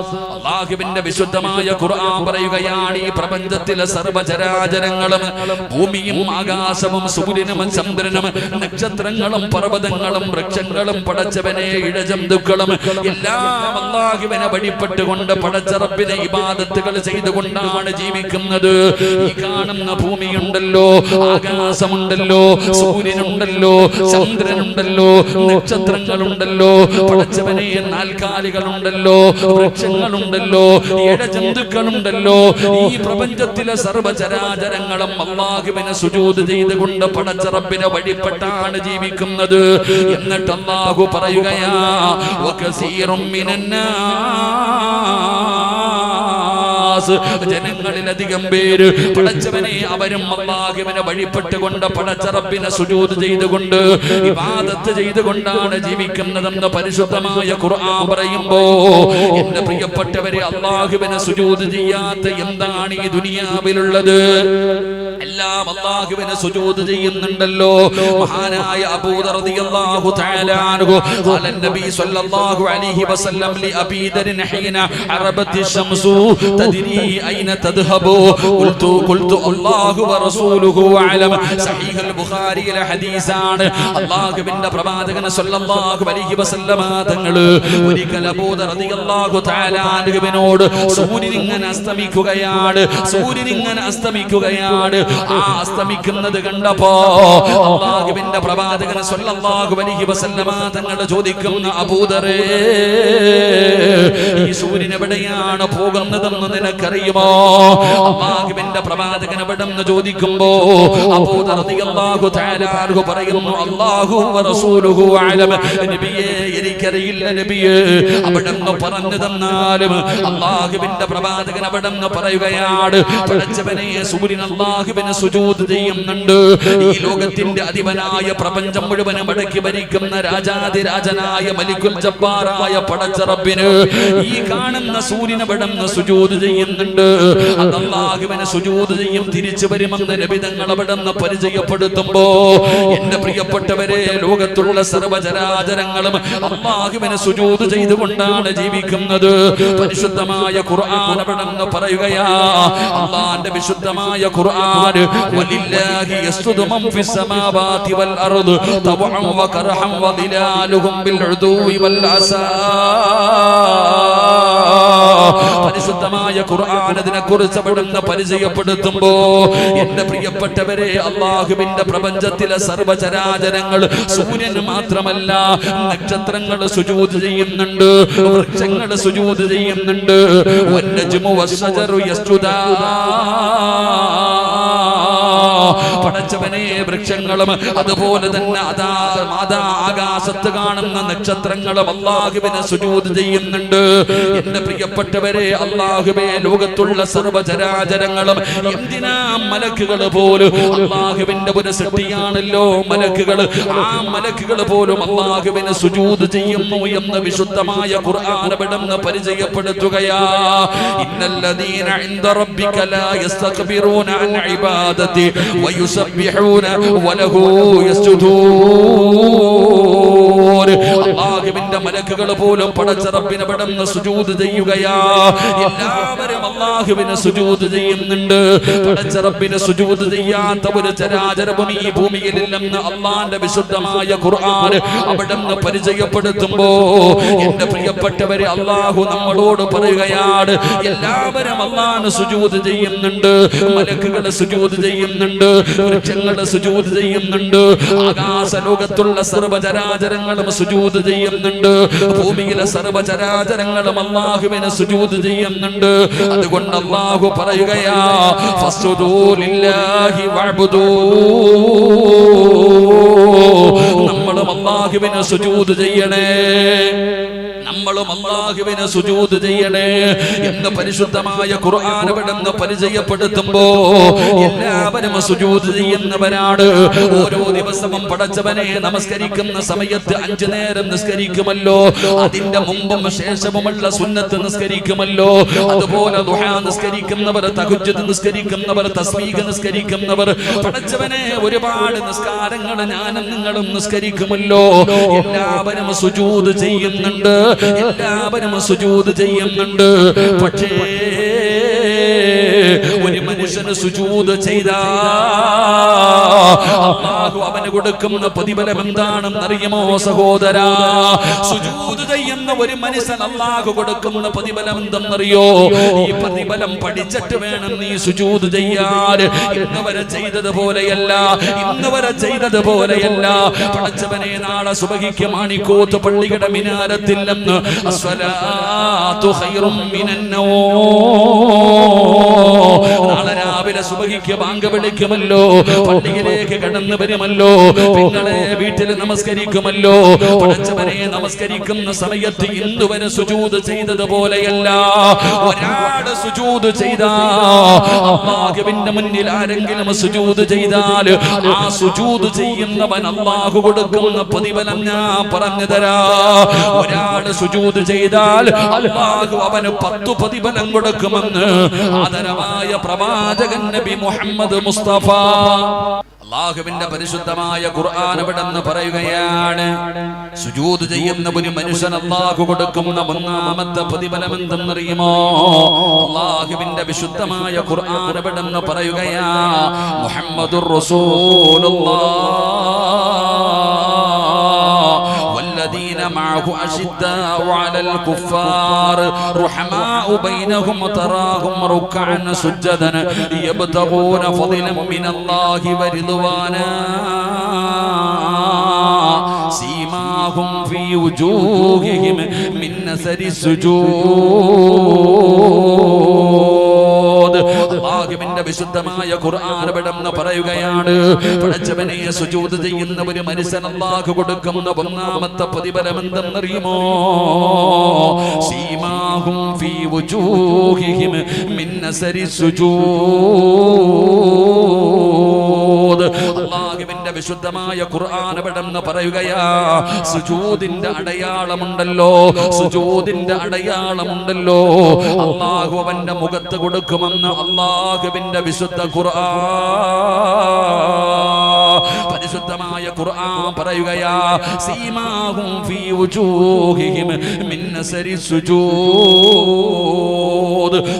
അല്ലാഹുവിന്റെ വിശുദ്ധമായ ഖുർആൻ പറയുകയാണ് ഈ പ്രപഞ്ചത്തിലെ സർവ്വചരാചരങ്ങളും ഭൂമിയും ആകാശവും സൂര്യനും ചന്ദ്രനും നക്ഷത്രങ്ങളും പർവ്വതങ്ങളും വൃക്ഷങ്ങളും പടച്ചവനെ ഇഴജന്തുക്കളും എല്ലാം അല്ലാഹുവിനെ വഴിപ്പെട്ടുകൊണ്ട് പടച്ച റബ്ബിനെ ഇബാദത്തുകൾ ചെയ്തുകൊണ്ടാണ് ജീവിക്കുന്നത്. ഈ കാണുന്ന ഭൂമിയുണ്ടല്ലോ, ആകാശമുണ്ടല്ലോ, സൂര്യനുണ്ടല്ലോ, ചന്ദ്രനുണ്ടല്ലോ, നക്ഷത്രങ്ങളുണ്ടല്ലോ, പടച്ചവനെ നാൽക്കാലികളുണ്ടല്ലോ, വൃക്ഷങ്ങളുണ്ടല്ലോ, ഇഴജന്തുക്കളുണ്ടല്ലോ, ഈ പ്രപഞ്ചത്തിലെ സർവ്വചരാചരങ്ങളും അല്ലാഹുവിനെ സുജൂദ് ചെയ്തുകൊണ്ട് പടച്ച റബ്ബിനെ വഴിപ്പെട്ടാണ് ജീവിക്കുന്നത്. എന്നിട്ട് അല്ലാഹു പറയുകയാ വകസീറും മിനന്നാസ്, ജനങ്ങളിലധികം പേര് പടച്ചവനെ അവരും അല്ലാഹുവിനെ വഴിപ്പെട്ടുകൊണ്ട് പടച്ച റബ്ബിനെ സുജൂദ് ചെയ്തുകൊണ്ട് ഇബാദത്ത് ചെയ്തുകൊണ്ടാണ് ജീവിക്കുന്നതെന്ന് പരിശുദ്ധമായ ഖുർആൻ പറയുമ്പോ എന്റെ പ്രിയപ്പെട്ടവരെ, അല്ലാഹുവിനെ സുജൂദ് ചെയ്യാത്ത എന്താണ് ഈ ദുനിയാവിലുള്ളത്? എല്ലാം അല്ലാഹുവിനെ സുജൂദ് ചെയ്യുന്നുണ്ടല്ലോ. മഹാനായ അബൂ ദർ റളിയല്ലാഹു തആല അൻഹു ഖാല നബി സ്വല്ലല്ലാഹു അലൈഹി വസല്ലം ലി അബീ ദർ ഹീന അറബത്തി ശംസു തദ്രി ഐന തദ്ഹബു ഖുൽതു അല്ലാഹു വറസൂലുഹു അലം. സഹീഹുൽ ബുഖാരിയിലെ ഹദീസാണ്. അല്ലാഹുവിന്റെ പ്രവാചകൻ സ്വല്ലല്ലാഹു അലൈഹി വസല്ലം തങ്ങൾ ഒരിക്കൽ അബൂ ദർ റളിയല്ലാഹു തആല അൻഹുവിനോട് സൂര്യൻ ഇങ്ങനെ അസ്തമിക്കുകയാണ്, സൂര്യൻ ഇങ്ങനെ അസ്തമിക്കുകയാണ്, ആ അസ്തമിക്കുന്നത് കണ്ടപ്പോ അല്ലാഹുവിന്റെ പ്രവാചകൻ സ്വല്ലല്ലാഹു അലൈഹി വസല്ലം തങ്ങൾ ചോദിക്കുന്ന അബൂ ദറേ, ഈ സൂര്യൻ എവിടെയാണ് പോകുന്നതെന്ന് നിനക്കറിയുമോ? അല്ലാഹുവിന്റെ പ്രവാചകൻ എവിടെന്ന് ചോദിക്കുമ്പോ അബൂ ദർ റളിയല്ലാഹു തആല അൻഹു പറയുന്നു അല്ലാഹു വറസൂലുഹു അലം. നബിയേ, എനിക്കറിയില്ല നബിയേ. അവിടെന്ന് പറഞ്ഞു തന്നാലും അല്ലാഹുവിന്റെ പ്രവാചകൻ അവിടെന്ന് പറയുകയാണ് പടച്ചവനെ സൂര്യൻ അല്ലാഹുവിനെ സുജൂദ് ചെയ്യുന്നുണ്ട്. ഈ ലോകത്തിന്റെ അധിപനായ പ്രപഞ്ചം മുഴുവനും അടക്കി ഭരിക്കുന്ന രാജാതിരാജനായ മലിക്കുൽ ജബ്ബാറായ പടച്ച റബ്ബിന് ഈ കാണുന്ന സൂര്യൻ അവിടെന്ന് സുജൂദ് ചെയ്യുന്നുണ്ട്. അത് അല്ലാഹുവിനെ സുജൂദ് ചെയ്യും, തിരിച്ചു വരുമെന്ന് നബി തങ്ങൾ അവിടെന്ന് പരിചയപ്പെടുത്തുമ്പോ എന്റെ പ്രിയപ്പെട്ടവരെ, ലോകത്തുള്ള സർവ്വചരാചരങ്ങളും അല്ലാഹുവിനെ സുജൂദ് ചെയ്തുകൊണ്ടാണ് ജീവിക്കുന്നത്. പരിശുദ്ധമായ ഖുർആൻ അവിടെന്ന് പറയുകയാ, അല്ലാഹുവിന്റെ വിശുദ്ധമായ ഖുർആൻ വലില്ലാഹി യസ്ജുദു മൻ ഫിസ് സമാവാതി വൽ അർദ് തവഅൻ വകർഹൻ വദിലാലുഹും ബിൽ ഉദൂവി വൽ അസാ. പരിശുദ്ധമായ ഖുർആൻ അതിനെക്കുറിച്ച് അവിടുന്ന് പരിചയപ്പെടുത്തുമ്പോ എന്റെ പ്രിയപ്പെട്ടവരെ, അല്ലാഹുവിന്റെ പ്രപഞ്ചത്തിലെ സർവ്വചരാചരങ്ങൾ സൂര്യൻ മാത്രമല്ല, നക്ഷത്രങ്ങൾ സുജൂദ് ചെയ്യുന്നുണ്ട്, വൃക്ഷങ്ങൾ സുജൂദ് ചെയ്യുന്നുണ്ട്. വന്നജ്മു വസ്സജറു യസ്ജുദാ. പടച്ചവനെ, വൃക്ഷങ്ങളും അതുപോലെ തന്നെ ആകാശത്ത് കാണുന്ന നക്ഷത്രങ്ങളും അല്ലാഹുവിനെ സുജൂദ് ചെയ്യുന്നുണ്ട്. എന്റെ പ്രിയപ്പെട്ടവരെ, അല്ലാഹുവേ, ലോകത്തുള്ള സർവ്വചരാചരങ്ങളും എന്തിനാ മലക്കുകൾ പോലും അല്ലാഹുവിന്റെ ഒരു സൃഷ്ടിയാണല്ലോ മലക്കുകൾ. ആ മലക്കുകൾ പോലും അല്ലാഹുവിനെ സുജൂദ് ചെയ്യുന്നു എന്ന് വിശുദ്ധമായ ഖുർആൻ അവിടുന്ന് പരിചയപ്പെടുത്തുകയാ. ഇന്നല്ലദീന ഇൻദ റബ്ബിക ലാ യസ്തക്ബിറൂന അൻ ഇബാദതി വയുസബ്ബിഹൂന വലഹു യസ്ജുദൂൻ. അല്ലാഹുവിന്റെ മലക്കുകൾ പോലും പടച്ച റബ്ബിനെ അവിടുന്ന് സുജൂദ് ചെയ്യുകയാ. എല്ലാവരും അല്ലാഹുവിനെ സുജൂദ് ചെയ്യുന്നുണ്ട്. പടച്ച റബ്ബിനെ സുജൂദ് ചെയ്യാത്ത ഒരു ചരാചരവും ഈ ഭൂമിയിലില്ലെന്ന് അല്ലാഹുവിന്റെ വിശുദ്ധമായ ഖുർആൻ അവിടുന്ന് പരിചയപ്പെടുത്തുമ്പോ എന്റെ പ്രിയപ്പെട്ടവരെ, അല്ലാഹു നമ്മളോട് പറയുകയാണ് എല്ലാവരും അല്ലാഹുവിനെ സുജൂദ് ചെയ്യുന്നുണ്ട്. മലക്കുകൾ സുജൂദ് ചെയ്യുന്നുണ്ട്, വൃക്ഷങ്ങൾ സുജൂദ് ചെയ്യുന്നുണ്ട്, ആകാശ ലോകത്തുള്ള സർവ്വചരാചരങ്ങളും സുജൂദ് ചെയ്യുന്നുണ്ട്, ഭൂമിയിലെ സർവ്വചരാചരങ്ങളും അല്ലാഹുവിനെ സുജൂദ് ചെയ്യുന്നുണ്ട്. അതുകൊണ്ട് അല്ലാഹു പറയുകയാ ഫസ്ജുദൂ ലില്ലാഹി വഅബ്ദൂ. നമ്മളും അല്ലാഹുവിനെ സുജൂദ് ചെയ്യണേ, നമ്മളും അല്ലാഹുവിനെ സുജൂദ് ചെയ്യണേ എന്ന് പരിശുദ്ധമായ ഖുർആൻ അവിടുന്ന് പരിചയപ്പെടുത്തുമ്പോ എല്ലാവരും സുജൂദ് ചെയ്യുന്നവരാണ്. ഓരോ ദിവസവും പടച്ചവനെ നമസ്കരിക്കുന്ന സമയത്ത് 5 നേരം നിസ്കരിക്കുമല്ലോ, അതിന്റെ മുമ്പും ശേഷവുമുള്ള സുന്നത്ത് നിസ്കരിക്കുമല്ലോ. അതുപോലെ ദുഹാ നിസ്കരിക്കുന്നവർ, തഹജ്ജുദ് നിസ്കരിക്കുന്നവർ, തസ്ബീഹ് നിസ്കരിക്കുന്നവർ, പടച്ചവനെ ഒരുപാട് നിസ്കാരങ്ങൾ ഞാനും നിങ്ങളും നിസ്കരിക്കുമല്ലോ. എല്ലാവരും സുജൂദ് ചെയ്യുന്നുണ്ട്. എല്ലാവരും സുജൂദ് ചെയ്യുന്നുണ്ട്. പക്ഷേ ഒരു മനുഷ്യന് സുജൂദ് ചെയ്താ അല്ലാഹു അവന് കൊടുക്കുന്ന പ്രതിഫലം എന്താണെന്ന് അറിയുമോ സഹോദരാ? സുജൂദ് ചെയ്യുന്ന ഒരു മനുഷ്യൻ അല്ലാഹു കൊടുക്കുന്ന പ്രതിഫലം എന്തെന്നറിയോ? ഈ പ്രതിഫലം പഠിച്ചിട്ട് വേണം നീ സുജൂദ് ചെയ്യാൻ. ഇന്നുവരെ ചെയ്തതുപോലെയല്ല, ഇന്നുവരെ ചെയ്തതുപോലെയല്ല. പടച്ചവനെ നാളെ സുബഹിക്ക് മാണിക്കോത്ത് പള്ളിയുടെ മിനാരത്തിൽ നിന്ന് അസ്സലാത്തു ഖൈറും മിനന്നൗം, നാളെ രാവിലെ സുബഹിക്ക് ബാങ്ക് വിളിക്കുമല്ലോ, പള്ളിയിലേക്ക് കടന്നു വരുമല്ലോ, നിങ്ങളെ വീട്ടിൽ നമസ്കരിക്കുമല്ലോ. പടച്ചവനെ നമസ്കരിക്കുന്ന സമയത്ത് ഇന്നുവരെ സുജൂദ് ചെയ്തതുപോലെയല്ല. ഒരാള് സുജൂദ് ചെയ്താ അല്ലാഹുവിന്റെ മുന്നിൽ ആരെങ്കിലും സുജൂദ് ചെയ്താൽ ആ സുജൂദ് ചെയ്യുന്നവൻ അല്ലാഹു കൊടുക്കുന്ന പ്രതിഫലം ഞാൻ പറഞ്ഞു തരാ. ഒരാള് സുജൂദ് ചെയ്താൽ അല്ലാഹു അവന് 10 പ്രതിഫലം കൊടുക്കുമെന്ന് ആദരവായ പ്രവാചകൻ നബി മുഹമ്മദ് മുസ്തഫ. അല്ലാഹുവിന്റെ പരിശുദ്ധമായ ഖുർആൻ ഇവിടെന്ന് പറയുകയാണ്, സുജൂദ് ചെയ്യുന്ന ഒരു മനുഷ്യൻ അല്ലാഹു കൊടുക്കുന്ന ഒന്നാമത്തെ പ്രതിഫലം എന്തെന്നറിയുമോ? അല്ലാഹുവിന്റെ വിശുദ്ധമായ ഖുർആൻ ഇവിടെന്ന് പറയുകയാ, മുഹമ്മദുർ റസൂലുള്ളാഹ് والذين معه أشداء على الكفار رحماء بينهم تراهم ركعا سجدا يبتغون فضلا من الله ورضوانا سيماهم في وجوههم من أثر السجود. അല്ലാഹുവിന്റെ വിശുദ്ധമായ ഖുർആൻ ഇവിടെന്ന് പറയുകയാണ്, പടച്ചവനെ സുജൂദ് ചെയ്യുന്ന ഒരു മനുഷ്യൻ അല്ലാഹു കൊടുക്കുന്ന ഒന്നാമത്തെ പ്രതിഫലം എന്തെന്നറിയുമോ? സീമാഹും ഫീ വുജൂഹിഹിം മിൻ അസരി സുജൂദ്. അല്ലാഹുവിന്റെ വിശുദ്ധമായ ഖുർആൻ ഇവിടെന്ന് പറയുകയാ, സുജൂദിന്റെ അടയാളമുണ്ടല്ലോ, സുജൂദിന്റെ അടയാളമുണ്ടല്ലോ, അല്ലാഹു അവന്റെ മുഖത്ത് കൊടുക്കുമെന്ന് അല്ലാഹുവിന്റെ വിശുദ്ധ ഖുർആൻ. പരിശുദ്ധമായ ഖുർആൻ പറയുകയാ, സീമാഹും ഫീ വുജൂഹിഹിം മിൻ അസരി സുജൂദ്.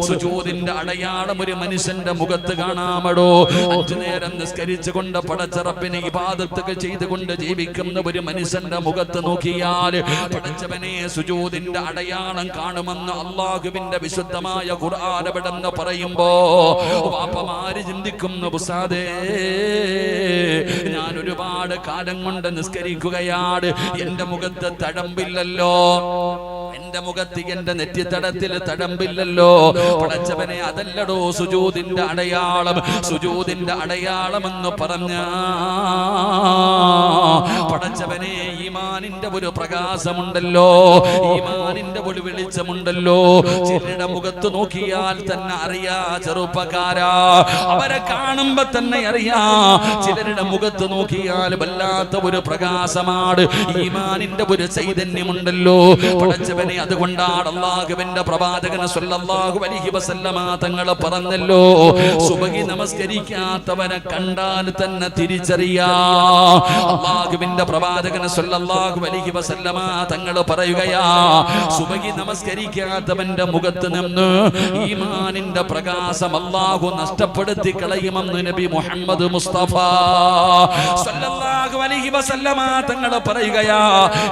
സുജൂദിന്റെ അടയാളം ഒരു മനുഷ്യന്റെ മുഖത്ത് കാണാമടോ. 5 നേരം നിസ്കരിച്ചുകൊണ്ട് പടച്ചറപ്പിനെ ഇബാദത്തൊക്കെ ചെയ്തുകൊണ്ട് ജീവിക്കുന്ന ഒരു മനുഷ്യന്റെ മുഖത്ത് നോക്കിയാൽ പടച്ചവനെ സുജൂദിന്റെ അടയാളം കാണുമെന്ന് അല്ലാഹുവിന്റെ വിശുദ്ധമായ ഖുർആൻ ഇവിടെന്ന് പറയുമ്പോ വാപ്പമാര് ചിന്തിക്കുന്നു, ഉസ്താദേ ഞാൻ ഒരുപാട് കാലം കൊണ്ട് നിസ്കരിക്കുകയാണ്, എന്റെ മുഖത്ത് തഴമ്പില്ലല്ലോ, എന്റെ മുഖത്ത് എന്റെ നെറ്റിത്തടത്തിൽ തഴമ്പില്ലല്ലോ. പടച്ചവനെ അതല്ലടോ സുജൂദിന്റെ അടയാളം. സുജൂദിന്റെ അടയാളം എന്ന് പറഞ്ഞ പടച്ചവനെ ഈമാനിന്റെ ഒരു പ്രകാശമുണ്ടല്ലോ, ഈമാനിന്റെ ഒരു വെളിച്ചമുണ്ടല്ലോ. ചിലരുടെ മുഖത്ത് നോക്കിയാൽ തന്നെ അറിയാ ചെറുപ്പക്കാരാ, അവരെ കാണുമ്പോ തന്നെ അറിയാ. ചിലരുടെ മുഖത്ത് നോക്കിയാൽ വല്ലാത്ത ഒരു പ്രകാശമാണ്, ഈമാനിന്റെ ഒരു ചൈതന്യമുണ്ടല്ലോ. പടച്ചവനെ അതുകൊണ്ടാണ് അല്ലാഹുവിന്റെ പ്രവാചകൻ സ്വല്ലല്ലാഹു അലൈഹി വസല്ലമ തങ്ങൾ പറഞ്ഞല്ലോ, സുബഹി നമസ്കരിക്കാത്തവനെ കണ്ടാൽ തന്നെ തിരിച്ചറിയാ. അല്ലാഹുവിന്റെ പ്രവാചകൻ സ്വല്ലല്ലാഹു അലൈഹി വസല്ലമ തങ്ങൾ പറയുകയാ, സുബഹി നമസ്കരിക്കാത്തവന്റെ മുഖത്ത് നിന്ന് ഈമാനിന്റെ പ്രകാശം അല്ലാഹു നഷ്ടപ്പെടുത്തി കളയുമെന്ന് നബി മുഹമ്മദ് മുസ്തഫ സല്ലല്ലാഹു അലൈഹി വസല്ലമ തങ്ങൾ പറയുകയാ,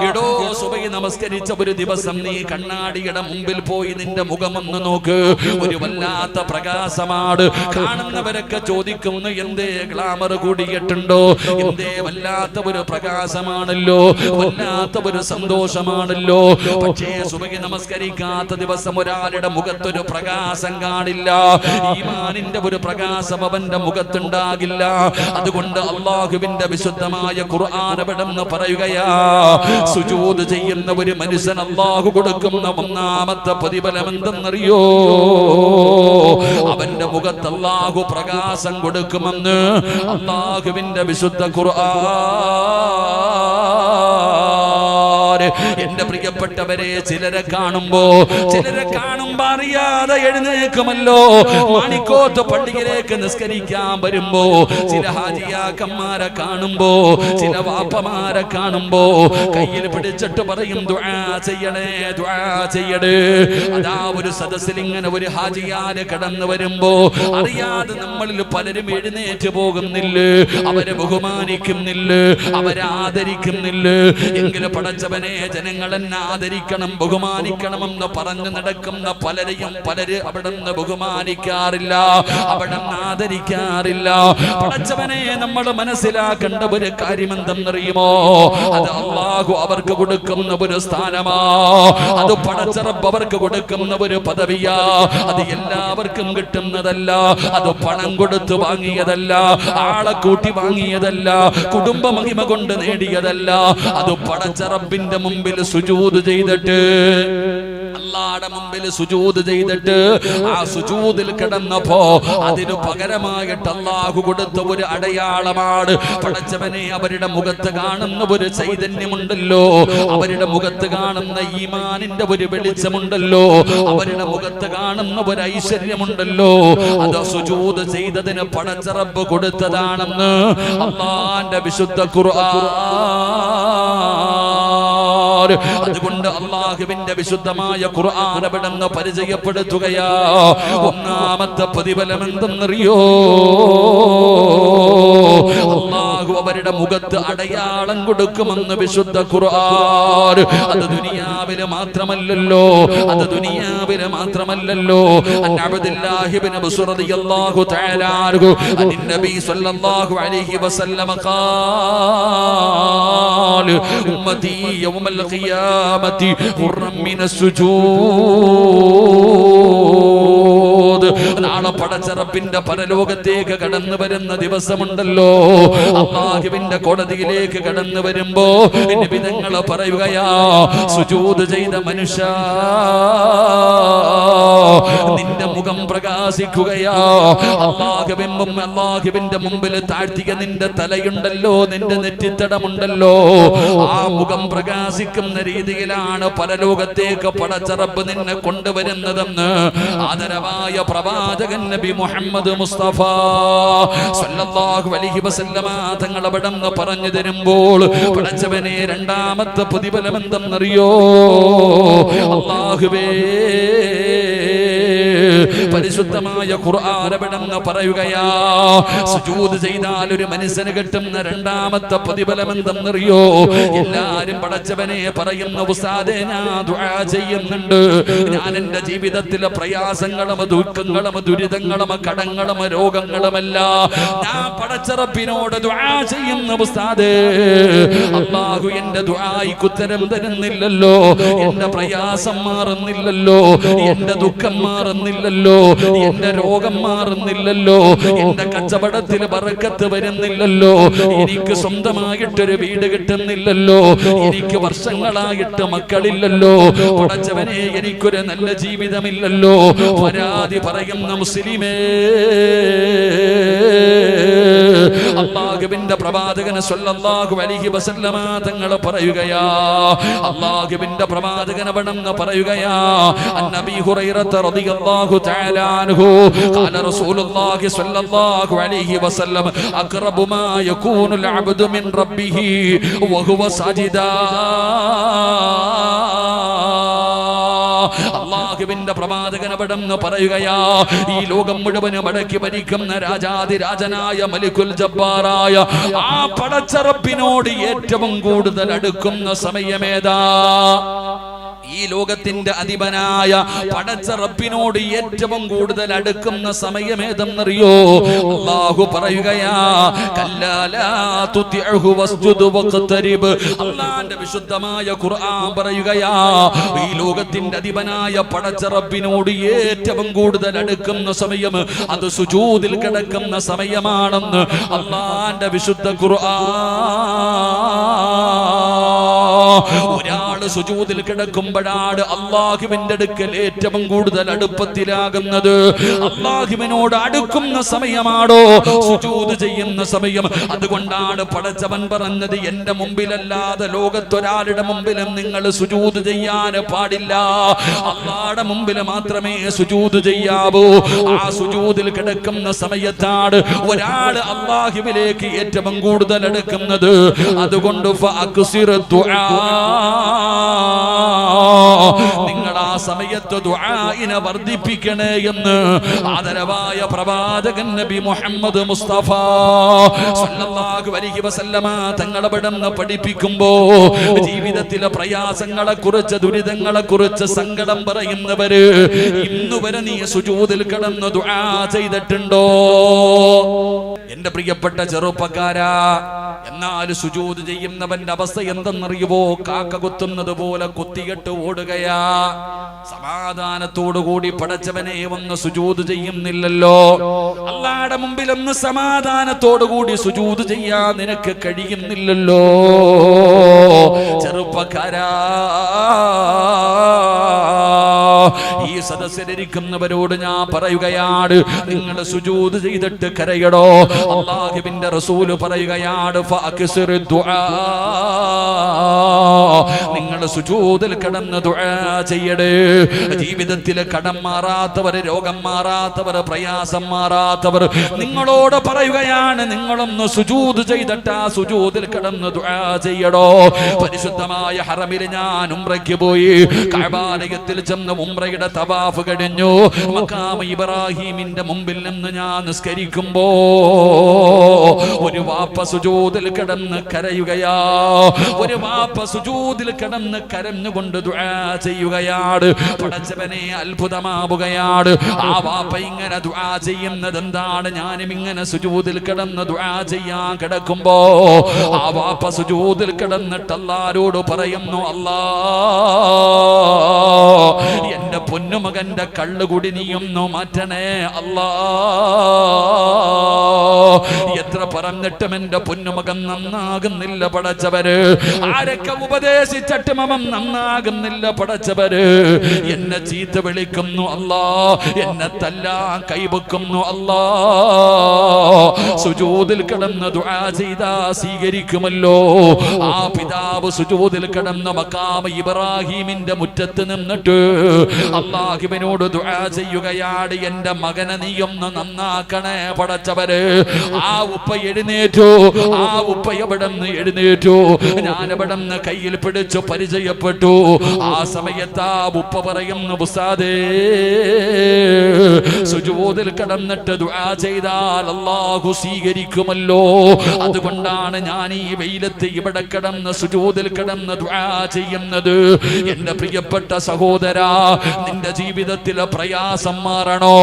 എടോ സുബഹി നമസ്കരിച്ച ഒരു ദിവസം നീ കണ്ണാടിയുടെ മുമ്പിൽ പോയി നിന്റെ മുഖമൊന്ന് നോക്ക്, ഒരു വല്ലാത്ത പ്രകാശമാണ്. കാണുന്നവരൊക്കെ ചോദിക്കുന്നു, എന്തേ ഗ്ലാമർ കൂടിയിട്ടുണ്ടോ, എന്തേ വല്ലാത്ത ഒരു പ്രകാശമാണല്ലോ, വല്ലാത്ത ഒരു സന്തോഷമാണല്ലോ. പക്ഷേ സുബഹി നമസ്കരിക്കാത്ത ദിവസം ഒരാളുടെ മുഖത്തൊരു പ്രകാശം കാണില്ല, ഈമാനിന്റെ ഒരു പ്രകാശം അവന്റെ മുഖത്തുണ്ടാകില്ല. അതുകൊണ്ട് അല്ലാഹുവിന്റെ വിശുദ്ധമായ ഖുർആൻ ഇവിടെന്ന് പറയുകയാ, സുജൂദ് ചെയ്യുന്ന ഒരു മനുഷ്യൻ അല്ലാഹു കൊടുക്കുന്ന ഒന്നാമത്തെ പ്രതിഫലം എന്തെന്നറിയോ? അവന്റെ മുഖത്ത് അല്ലാഹു പ്രകാശം കൊടുക്കുമെന്ന് അല്ലാഹുവിന്റെ വിശുദ്ധ ഖുർആൻ. എന്റെ പ്രിയപ്പെട്ടവരെ, ചിലരെ കാണുമ്പോ കാണുമ്പോ അറിയാതെ എഴുന്നേക്കുമല്ലോ. മാണിക്കോത്ത് പള്ളിയിലേക്ക് നിസ്കരിക്കാൻ വരുമ്പോ ചില ഹാജിയാക്കന്മാരെ കാണുമ്പോ, ചില വാപ്പമാരെ കാണുമ്പോ കയ്യിൽ പിടിച്ചിട്ട് പറയും ദുആ ചെയ്യണേ, ദുആ ചെയ്യണേ. അതാ ഒരു സദസ്സിൽ ഇങ്ങനെ ഒരു ഹാജിയാര് കടന്നു വരുമ്പോ അറിയാതെ നമ്മളിൽ പലരും എഴുന്നേറ്റ് പോകുന്നില്ല, അവരെ ബഹുമാനിക്കുന്നില്ല, അവരെ ആദരിക്കുന്നില്ല. എങ്കിലും പടച്ചവനെ, ജനങ്ങൾ എന്നെ ആദരിക്കണം ബഹുമാനിക്കണമെന്ന് പറഞ്ഞു നടക്കുന്ന പലരെയും പലര് അവിടുന്ന് ബഹുമാനിക്കാറില്ല, അവിടുന്ന് ആദരിക്കാറില്ല. പടച്ചവനെ, നമ്മൾ മനസ്സിലാക്കേണ്ട ഒരു കാര്യം എന്തെന്നറിയുമോ? അത് അല്ലാഹു അവർക്ക് കൊടുക്കുന്ന ഒരു സ്ഥാനമാ, അത് പടച്ച റബ്ബ് അവർക്ക് കൊടുക്കുന്ന ഒരു പദവിയാ. അത് എല്ലാവർക്കും കിട്ടുന്നതല്ല, അത് പണം കൊടുത്ത് വാങ്ങിയതല്ല, ആളെ കൂട്ടി വാങ്ങിയതല്ല, കുടുംബ മഹിമ കൊണ്ട് നേടിയതല്ല. അത് പടച്ച റബ്ബിന്റെ മുമ്പിൽ സുജൂദ് ചെയ്തിട്ട്, അല്ലാഹുവിന്റെ മുമ്പിൽ സുജൂദ് ചെയ്തിട്ട് ആ സുജൂദിൽ കിടന്നപ്പോ അതിനു പകരമായിട്ട് അല്ലാഹു കൊടുത്ത ഒരു അടയാളമാണ്. പടച്ചവനെ, അവരുടെ മുഖത്ത് കാണുന്ന ഒരു ചൈതന്യമുണ്ടല്ലോ, അവരുടെ മുഖത്ത് കാണുന്ന ഈമാനിന്റെ ഒരു വെളിച്ചമുണ്ടല്ലോ, അവരുടെ മുഖത്ത് കാണുന്ന ഒരു ഐശ്വര്യമുണ്ടല്ലോ, അത് സുജൂദ് ചെയ്തതിന് പടച്ച റബ്ബ് കൊടുത്തതാണെന്ന് അല്ലാഹുവിന്റെ വിശുദ്ധ ഖുർആൻ. അതുകൊണ്ട് അല്ലാഹുവിന്റെ വിശുദ്ധമായ ഖുർആൻ അവിടുന്ന് പരിചയപ്പെടുത്തുകയാ. ഒന്നാമത്തെ പ്രതിഫലം എന്തെന്നറിയോ? അല്ലാഹു അവരുടെ മുഖത്ത് അടയാളം കൊടുക്കുമെന്ന് വിശുദ്ധ ഖുർആൻ. അത് ദുനിയാവിലെ മാത്രമല്ലല്ലോ, അത് ദുനിയാവിലെ മാത്രമല്ലല്ലോ. അബ്ദുല്ലാഹി ഇബ്നു ബസ്ർ റളിയല്ലാഹു തആല അൻഹു നബി സല്ലല്ലാഹു അലൈഹി വസല്ലം ഖാൽ ഉമ്മതി യൗമൽ ഖിയാമത്തി ഖുർറൻ മിനസ് സുജൂദ്. നാളെ പടച്ച റബ്ബിന്റെ പരലോകത്തേക്ക് കടന്നു വരുന്ന ദിവസമുണ്ടല്ലോ, അല്ലാഹുവിന്റെ കോടതിയിലേക്ക് കടന്നു വരുമ്പോ നബി തങ്ങൾ പറയുകയാ, സുജൂദ് ചെയ്ത മനുഷ്യ, നിന്റെ മുഖം പ്രകാശിക്കുകയാ. അല്ലാഹുവിന്റെ മുമ്പിൽ താഴ്ത്തിയ നിന്റെ തലയുണ്ടല്ലോ, നിന്റെ നെറ്റിത്തടമുണ്ടല്ലോ, ആ മുഖം പ്രകാശിക്കുന്ന രീതിയിലാണ് പരലോകത്തേക്ക് പടച്ച റബ്ബ് നിന്നെ കൊണ്ടുവരുന്നതെന്ന് ആദരവായ പ്രവാചകൻ നബി മുഹമ്മദ് മുസ്തഫ സല്ലല്ലാഹു അലൈഹി വസല്ലമ തങ്ങൾ അവിടുന്ന് പറഞ്ഞു തരുമ്പോൾ പടച്ചവനെ, രണ്ടാമത്തെ പ്രതിഫലം എന്തെന്നറിയോ? അല്ലാഹുവേ, പരിശുദ്ധമായ ഖുർആൻ അവിടുന്ന് പറയുകയാ, സുജൂദ് ചെയ്താൽ ഒരു മനുഷ്യന് കിട്ടുന്ന രണ്ടാമത്തെ പ്രതിഫലം എന്തെന്നറിയോ? എല്ലാരും പടച്ചവനെ പറയുന്ന, ഉസ്താദേ ഞാൻ ദുആ ചെയ്യുന്നുണ്ട്, ഞാൻ എന്റെ ജീവിതത്തിലെ പ്രയാസങ്ങളും ദുഃഖങ്ങളും ദുരിതങ്ങളും കടങ്ങളും രോഗങ്ങളുമല്ല ഞാൻ പടച്ച റബ്ബിനോട് ദുആ ചെയ്യുന്ന ഉസ്താദേ, അല്ലാഹു എന്റെ ദുആയ്ക്ക് ഉത്തരം തരുന്നില്ലല്ലോ, എന്റെ പ്രയാസം മാറുന്നില്ലല്ലോ, എന്റെ ദുഃഖം മാറുന്നില്ലല്ലോ, എന്റെ രോഗം മാറുന്നില്ലല്ലോ, എന്റെ കച്ചവടത്തിൽ ബറക്കത്ത് വരുന്നില്ലല്ലോ, എനിക്ക് സ്വന്തമായിട്ടൊരു വീട് കിട്ടുന്നില്ലല്ലോ, എനിക്ക് വർഷങ്ങളായിട്ട് മക്കളില്ലല്ലോ, പടച്ചവനെ എനിക്കൊരു നല്ല ജീവിതമില്ലല്ലോ. പരാതി പറയുന്ന മുസ്ലിമേ, അല്ലാഹുവിന്റെ പ്രവാചകൻ സല്ലല്ലാഹു അലൈഹി വസല്ലമ തങ്ങൾ പറയുകയാ, അല്ലാഹുവിന്റെ പ്രവാചകൻ അവിടുന്ന് പറയുകയാ, അന്നബി ഹുറൈറ റളിയല്ലാഹു തആല അൻഹു ഖാല റസൂലുള്ളാഹി സ്വല്ലല്ലാഹു അലൈഹി വസല്ലം അഖറബു മാ യകൂനുൽ അബ്ദു മിൻ റബ്ബിഹി വഹുവ സാജിദാ. അല്ലാഹുവിന്റെ പ്രവാചകൻ അവിടുന്ന് പറയുകയാ, ഈ ലോകം മുഴുവനും അടക്കി ഭരിക്കുന്ന രാജാതിരാജനായ മലിക്കുൽ ജബ്ബാറായ ആ പടച്ച റബ്ബിനോട് ഏറ്റവും കൂടുതൽ അടുക്കുന്ന സമയമേതാ? ഈ ലോകത്തിന്റെ അധിപനായ പടച്ച റബ്ബിനോട് ഏറ്റവും കൂടുതൽ അടുക്കുന്ന സമയമേതെന്നറിയോ? അല്ലാഹു പറയുകയാ, കല്ലാ ലാ തുതിഉഹു വസ്ജുദ് വഖ്തരിബ്. അല്ലാഹുവിന്റെ വിശുദ്ധമായ ഖുർആൻ പറയുകയാ, ഈ ലോകത്തിന്റെ അധിപനായ പടച്ച റബ്ബിനോട് ഏറ്റവും കൂടുതൽ അടുക്കുന്ന സമയം അത് സുജൂദിൽ കിടക്കുന്ന സമയമാണെന്ന് അല്ലാഹുവിന്റെ വിശുദ്ധ ഖുർആൻ. ഒരാള് സുജൂദിൽ കിടക്കുമ്പോഴാണ് അല്ലാഹുവിന്റെ അടുക്കൽ ഏറ്റവും കൂടുതൽ അടുപ്പത്തിലാകുന്നത്. അല്ലാഹുവിനോട് അടുക്കുന്ന സമയമാണോ സുജൂദ് ചെയ്യുന്ന സമയം. അതുകൊണ്ടാണ് പടച്ചവൻ പറഞ്ഞത്, എന്റെ മുമ്പിലല്ലാതെ ലോകത്തൊരാളുടെ മുമ്പിലും നിങ്ങൾ സുജൂദ് ചെയ്യാൻ പാടില്ല. അല്ലാഹുവിന്റെ മുമ്പിൽ മാത്രമേ സുജൂദ് ചെയ്യാവൂ. ആ സുജൂദിൽ കിടക്കുന്ന സമയത്താണ് ഒരാൾ അല്ലാഹുവിലേക്ക് ഏറ്റവും കൂടുതൽ അടുക്കുന്നത്. അതുകൊണ്ട് നിങ്ങൾ ആ സമയത്ത് ദുആഇനെ വർദ്ധിപ്പിക്കണേ എന്ന് ആദരവായ പ്രവാചകൻ നബി മുഹമ്മദ് മുസ്തഫ സല്ലല്ലാഹു അലൈഹി വസല്ലമ തങ്ങളവിടുന്ന് പഠിപ്പിക്കുമ്പോ ജീവിതത്തിലെ പ്രയാസങ്ങളെ കുറിച്ച്, ദുരിതങ്ങളെ കുറിച്ച് സങ്കടം പറയുന്നവര് ഇന്നുവരെ നീ സുജൂദിൽ കിടന്ന് ദുആ ചെയ്തിട്ടുണ്ടോ? എന്റെ പ്രിയപ്പെട്ട ചെറുപ്പക്കാരാ, എന്നാൽ സുജൂദ് ചെയ്യുന്നവന്റെ അവസ്ഥ എന്തെന്നറിയുവോ? കാക്ക കുത്തുന്നത് പോലെ കുത്തികെട്ട് ഓടുകയാ. സമാധാനത്തോടുകൂടി പടച്ചവനെ ഒന്ന് സുജൂദ് ചെയ്യുന്നില്ലല്ലോ. അല്ലാഹുവിന്റെ മുമ്പിൽ ഒന്ന് സമാധാനത്തോടുകൂടി സുജൂദ് ചെയ്യാൻ നിനക്ക് കഴിയുന്നില്ലല്ലോ. ചെറുപ്പക്കാരാ, ഈ സദസ്സിലിരിക്കുന്നവരോട് ഞാൻ പറയുകയാണ്, നിങ്ങൾ സുജൂദ് ചെയ്തിട്ട് കരയടോ. അല്ലാഹുവിന്റെ റസൂല് പറയുകയാണ്, ഫഅക്സിറു ദുആ, നിങ്ങൾ സുജൂദിൽ കിടന്ന് ദുആ ചെയ്യടേ. ജീവിതത്തിലെ കടം മാറാത്തവർ, രോഗം മാറാത്തവർ, പ്രയാസം മാറാത്തവർ നിങ്ങളോട് പറയുകയാണ്, നിങ്ങളൊന്ന് സുജൂദ് ചെയ്തിട്ട് ആ സുജൂദിൽ കിടന്ന് ദുആ ചെയ്യടോ. പരിശുദ്ധമായ ഹറമിൽ ഞാൻ ഉംറയ്ക്ക് പോയി. കഅബാലയത്തിൽ ചെന്ന് ഉംറയുടെ തവാഫ് കഴിഞ്ഞു. മഖാം ഇബ്രാഹിമിന്റെ മുമ്പിൽ നിന്ന് ഞാൻ നിസ്കരിക്കുമ്പോ ഒരു വാപ്പ സുജൂദിൽ കിടന്ന് കരയുകയാ. ഒരു വാപ്പ സുജൂദിൽ കിടന്ന് കരഞ്ഞുകൊണ്ട് ദുആ ചെയ്യുകയാണ്. പടച്ചവനെ അത്ഭുതമാവുകയാണ്. ആ വാപ്പ ഇങ്ങനെ ദുആ ചെയ്യുന്നത് എന്താണ്? ഞാനും ഇങ്ങനെ സുജൂദിൽ കിടന്ന് ദുആ ചെയ്യാൻ കിടക്കുമ്പോ ആ വാപ്പ സുജൂദിൽ കിടന്നിട്ട് അല്ലാഹുവോട് പറയുന്നു, അല്ലാ, എന്റെ പൊന്നുമകന്റെ കള്ളുകുടി നീയൊന്നു മാറ്റണേ അല്ലാ. എത്ര പറഞ്ഞിട്ടും എന്റെ പൊന്നുമകൻ നന്നാകുന്നില്ല പടച്ചവര്. ആരൊക്കെ ഉപദേശിച്ചിട്ടും അവൻ നന്നാകുന്നില്ല പടച്ചവര്. എന്നെ ചീത്ത വിളിക്കുന്നു അല്ലാ, എന്നെ തല്ലാൻ കൈവെക്കുന്നു അല്ലാ. സുജൂദിൽ കിടന്ന് ദുആ ചെയ്താ സ്വീകരിക്കുമല്ലോ. ആ പിതാവ് സുജൂദിൽ കിടന്ന് മഖാം ഇബ്രാഹിമിന്റെ മുറ്റത്ത് നിന്നിട്ട് അല്ലാഹുവിനോട് ദുആ ചെയ്യുകയാണ്, എന്റെ മകനെ നീയൊന്ന് നന്നാക്കണേ പടച്ചവര്. ആ ഉപ്പ എഴുന്നേറ്റു. ആ ഉപ്പ എവിടെന്ന് എഴുന്നേറ്റു. ഞാൻ എവിടെന്ന് കയ്യിൽ പിടിച്ചു പരിചയപ്പെട്ടു. ആ സമയത്ത് ആ ഉപ്പ പറയുന്നു, ഉസ്താദേ, സുജൂദിൽ കിടന്നിട്ട് ദുആ ചെയ്താൽ അല്ലാഹു സ്വീകരിക്കുമല്ലോ. അതുകൊണ്ടാണ് ഞാൻ ഈ വെയിലത്ത് ഇവിടെ കിടന്ന് സുജൂദിൽ കിടന്ന് ദുആ ചെയ്യുന്നത്. എന്റെ പ്രിയപ്പെട്ട സഹോദരാ, നിന്റെ ജീവിതത്തിലെ പ്രയാസം മാറണോ?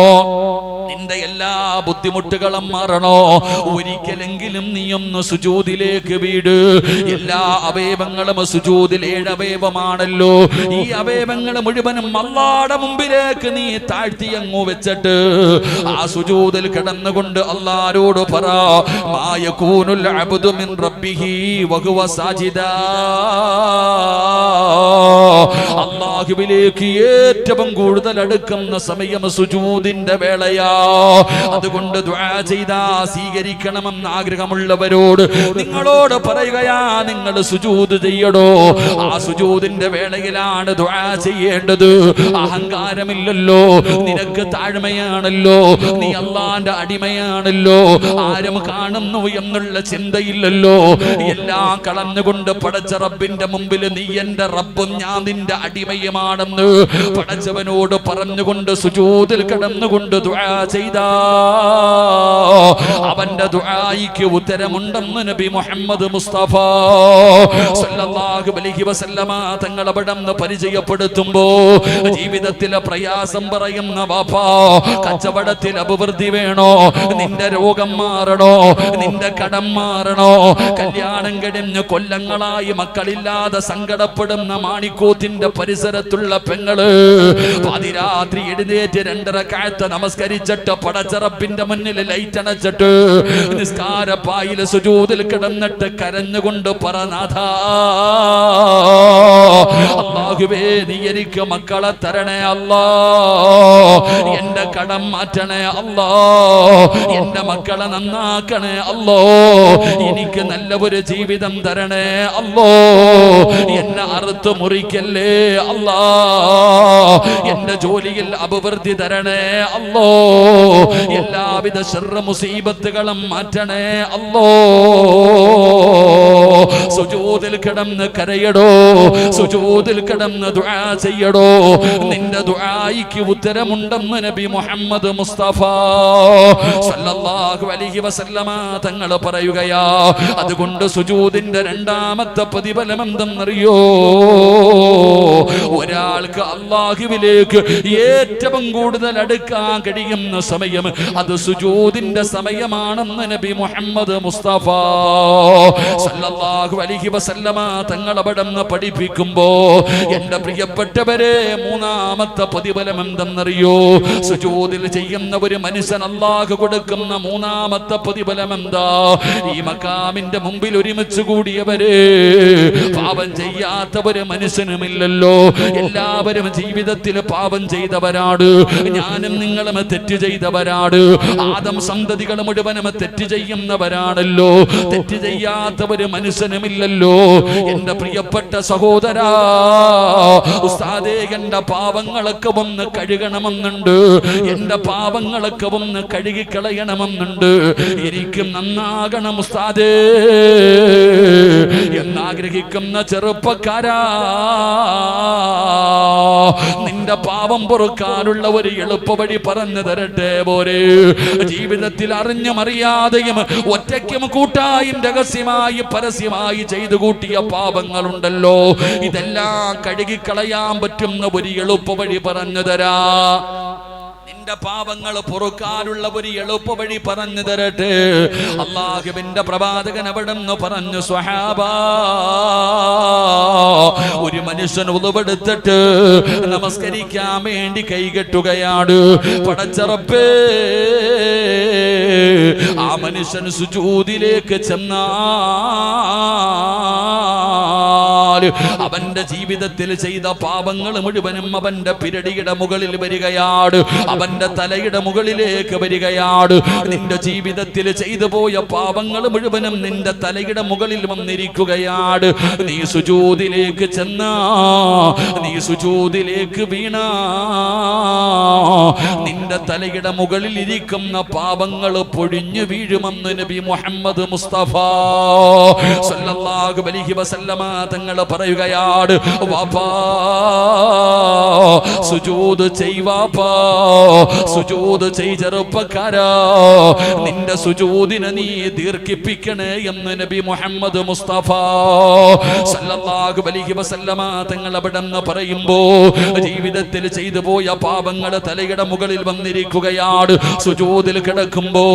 നിന്റെ എല്ലാ ബുദ്ധിമുട്ടുകളും മാറണോ? ഒരിക്കലെങ്കിലും നീയൊന്ന് സുജൂദിലേക്ക് വീട്. എല്ലാ അവയവങ്ങളും സുജൂദിൽ 7 അവയവമാണല്ലോ. ഈ അവയവങ്ങൾ മുഴുവനും അല്ലാഹുവിന്റെ മുമ്പിലേക്ക് നീ താഴ്ത്തി അങ്ങ് വെച്ചിട്ട് ആ സുജൂദിൽ കിടന്നുകൊണ്ട് അല്ലാഹുവോട് പറ, മാ യകൂനുൽ അബ്ദു മിൻ റബ്ബിഹി വഹുവ സാജിദാ. അല്ലാഹുവിലേക്ക് ഏറ്റവും കൂടുതൽ അടുക്കുന്ന സമയം സുജൂദിന്റെ വേളയാ. അതുകൊണ്ട് ദുആ ചെയ്താ സ്വീകരിക്കണമെന്ന് ആഗ്രഹമുള്ളവരോട് നിങ്ങളോട് പറയുകയാ, നിങ്ങൾ സുജൂദ് ചെയ്യടോ. ആ സുജൂദിന്റെ വേളയിലാണ് ദുആ ചെയ്യേണ്ടത്. അഹങ്കാരമില്ലല്ലോ, നിനക്ക് താഴ്മയാണല്ലോ, നീ അല്ലാഹുവിന്റെ അടിമയാണല്ലോ, ആരും കാണുന്നു എന്നുള്ള ചിന്തയില്ലല്ലോ. എല്ലാം കളഞ്ഞുകൊണ്ട് പടച്ച റബ്ബിന്റെ മുമ്പിൽ നീ എന്റെ റബ്ബും ഞാൻ നിന്റെ അടിമയുമാണെന്ന് പടച്ചവനോട് പറഞ്ഞുകൊണ്ട് സുജൂദിൽ കിടന്നുകൊണ്ട് ദുആ ചെയ്താ അവന്റെ ദുആയിക്ക് ഉത്തരമുണ്ടെന്ന് നബി മുഹമ്മദ് മുസ്തഫ സല്ലല്ലാഹു അലൈഹി വസല്ലമ തങ്ങൾ അവിടുന്ന് പരിചയപ്പെടുത്തുമ്പോ ജീവിതത്തിലെ പ്രയാസം പറയുന്ന വാപ്പാ, കച്ചവടത്തിൽ അഭിവൃദ്ധി വേണോ? നിന്റെ രോഗം മാറണോ? നിന്റെ കടം മാറണോ? കല്യാണം കഴിഞ്ഞ് കൊല്ലങ്ങളായി മക്കളില്ലാതെ സങ്കടപ്പെടുന്ന മാണിക്കോ പാനിപ്പോത്തിന്റെ പരിസരത്തുള്ള പെങ്ങള് പാതിരാത്രി എഴുന്നേറ്റ് 2 റക്അത്ത് നമസ്കരിച്ചിട്ട് പടച്ചറപ്പിന്റെ മുന്നിൽ ലൈറ്റ് അണച്ചിട്ട് നിസ്കാരപ്പായിൽ സുജൂദിൽ കിടന്നിട്ട് കരഞ്ഞുകൊണ്ട് പറനാഥാ അല്ലാഹുവേ നീ എനിക്ക് മക്കളെ തരണേ അല്ലാ, എന്റെ കടം മാറ്റണേ അല്ലാ, എന്റെ മക്കളെ നന്നാക്കണേ അല്ലോ, എനിക്ക് നല്ല ഒരു ജീവിതം തരണേ അല്ലോ, എന്നെ അറുത്ത് മുറിക്കല്ലേ അല്ലാ, എന്റെ ജോലിയിൽ അഭിവൃദ്ധി തരണേ അല്ലോ, എല്ലാവിധ ശർറ മുസീബത്തുകളും മാറ്റണേ അല്ലോ. സുജൂദിൽ കിടന്ന് കരയടോ, സുജൂദിൽ കിടന്ന് ദുആ ചെയ്യടോ, നിന്റെ ദുആയിക്ക് ഉത്തരമുണ്ടെന്ന് നബി മുഹമ്മദ് മുസ്തഫ സല്ലല്ലാഹു അലൈഹി വസല്ലമ തങ്ങൾ പറയുകയാ. അതുകൊണ്ട് സുജൂദിന്റെ രണ്ടാമത്തെ പ്രതിഫലം എന്തെന്നറിയോ? ഒരാൾക്ക് അല്ലാഹുവിലേക്ക് ഏറ്റവും കൂടുതൽ അടുക്കാൻ കഴിയുന്ന സമയം അത് സുജൂദിന്റെ സമയമാണെന്ന് നബി മുഹമ്മദ് മുസ്തഫ സല്ലല്ലാഹു അലൈഹി വസല്ലമ തങ്ങൾ അവിടുന്ന് പഠിപ്പിക്കുമ്പോ എന്റെ പ്രിയപ്പെട്ടവരെ മൂന്നാമത്തെ പ്രതിഫലം എന്തെന്നറിയോ? സുജൂദിൽ ചെയ്യുന്ന ഒരു മനുഷ്യൻ അല്ലാഹു കൊടുക്കുന്ന മൂന്നാമത്തെ പ്രതിഫലം എന്താ? ഈ മഖാമിന്റെ മുമ്പിൽ ഒരുമിച്ച് കൂടിയവരെ പാപം ചെയ്യാത്ത ഒരു മനുഷ്യനുമില്ലല്ലോ. എല്ലാവരും ജീവിതത്തിൽ പാപം ചെയ്തവരാണ്. ഞാനും നിങ്ങളും തെറ്റ് ചെയ്തവരാണ്. ആദം സന്തതികൾ മുഴുവനും തെറ്റ് ചെയ്യുന്നവരാണല്ലോ. തെറ്റ് ചെയ്യാത്ത ഒരു മനുഷ്യനുമില്ലല്ലോ. എന്റെ പ്രിയപ്പെട്ട സഹോദരാ, ഉസ്താദേ എന്റെ പാപങ്ങളൊക്കെ ഒന്ന് കഴുകണമെന്നുണ്ട്, എന്റെ പാപങ്ങളൊക്കെ ഒന്ന് കഴുകിക്കളയണമെന്നുണ്ട്, എനിക്ക് നന്നാകണം ഉസ്താദേ എന്നാഗ്രഹിക്കുന്ന ചെറുപ്പക്കാരാ, നിന്റെ പാപം പൊറുക്കാനുള്ള ഒരു എളുപ്പവഴി പറഞ്ഞു തരട്ടെ പോരെ. ജീവിതത്തിൽ അറിഞ്ഞും അറിയാതെയും ഒറ്റയ്ക്കും കൂട്ടായും രഹസ്യമായി പരസ്യമായി ചെയ്തു കൂട്ടിയ പാപങ്ങളുണ്ടല്ലോ, ഇതെല്ലാം കഴുകിക്കളയാൻ പറ്റുന്ന ഒരു എളുപ്പവഴി പറഞ്ഞു തരാ. നിന്റെ പാപങ്ങൾ പൊറുക്കാനുള്ള ഒരു എളുപ്പവഴി പറഞ്ഞു തരട്ടെ. അല്ലാഹുവിന്റെ പ്രവാചകൻ അവിടെന്ന് പറഞ്ഞു, സ്വഹാബാ, ഒരു മനുഷ്യൻ ഉളുവെടുത്തിട്ട് നമസ്കരിക്കാൻ വേണ്ടി കൈകെട്ടുകയാണ്. പടച്ചറപ്പേ, ആ മനുഷ്യൻ സുജൂദിലേക്ക് ചെന്നാൽ അവന്റെ ജീവിതത്തിൽ ചെയ്ത പാപങ്ങൾ മുഴുവനും അവന്റെ പിരടിയുടെ മുകളിൽ വരികയാണ്, അവന്റെ തലയുടെ മുകളിലേക്ക് വരികയാണ്. നിന്റെ ജീവിതത്തിൽ ചെയ്തു പോയ പാപങ്ങൾ മുഴുവനും നിന്റെ തലയുടെ മുകളിൽ വന്നിരിക്കുകയാണ്. നീ സുജൂദിലേക്ക് ചെന്നാ, നീ സുജൂദിലേക്ക് വീണാ, നിന്റെ തലയുടെ മുകളിൽ ഇരിക്കുന്ന പാപങ്ങൾ പൊഴിഞ്ഞു വീഴുമെന്ന് നബി മുഹമ്മദ് മുസ്തഫ സല്ലല്ലാഹു അലൈഹി വസല്ലമ തങ്ങൾ പറയുകയാണ്. വാപ്പാ, സുജൂദ് ചെയ് വാപ്പാ, സുജൂദ് ചെയ് ചെറുപ്പക്കാരാ, നിന്റെ സുജൂദിനെ നീ ദീർഘിപ്പിക്കണേ എന്ന് നബി മുഹമ്മദ് മുസ്തഫ സല്ലല്ലാഹു അലൈഹി വസല്ലമ തങ്ങൾ അവിടെന്ന് പറയുമ്പോ ജീവിതത്തിൽ ചെയ്തു പോയ പാപങ്ങൾ തലയുടെ മുകളിൽ വന്നിരിക്കുകയാണ്. സുജൂദിൽ കിടക്കുമ്പോ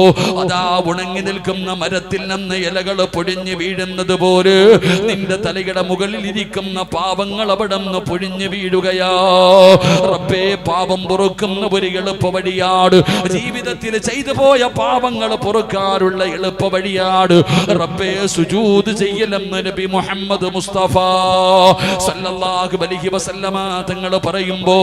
അതാ ഉണങ്ങി നിൽക്കുന്ന മരത്തിൽ നിന്ന് ഇലകൾ പൊഴിഞ്ഞു വീഴുന്നത് പോലെ നിന്റെ തലയുടെ മുകളിൽ ഇരിക്കുന്ന പാപങ്ങൾ അവിടെന്ന് പൊഴിഞ്ഞു വീഴുകയാ. റബ്ബേ, പാപം പൊറുക്കുന്ന ഒരു എളുപ്പ വഴിയാണ്, ജീവിതത്തിൽ ചെയ്തു പോയ പാപങ്ങൾ പൊറുക്കാനുള്ള എളുപ്പ വഴിയാണ് റബ്ബേ സുജൂദ് ചെയ്യലെന്ന് നബി മുഹമ്മദ് മുസ്തഫ സല്ലല്ലാഹു അലൈഹി വസല്ലമ തങ്ങൾ പറയുമ്പോ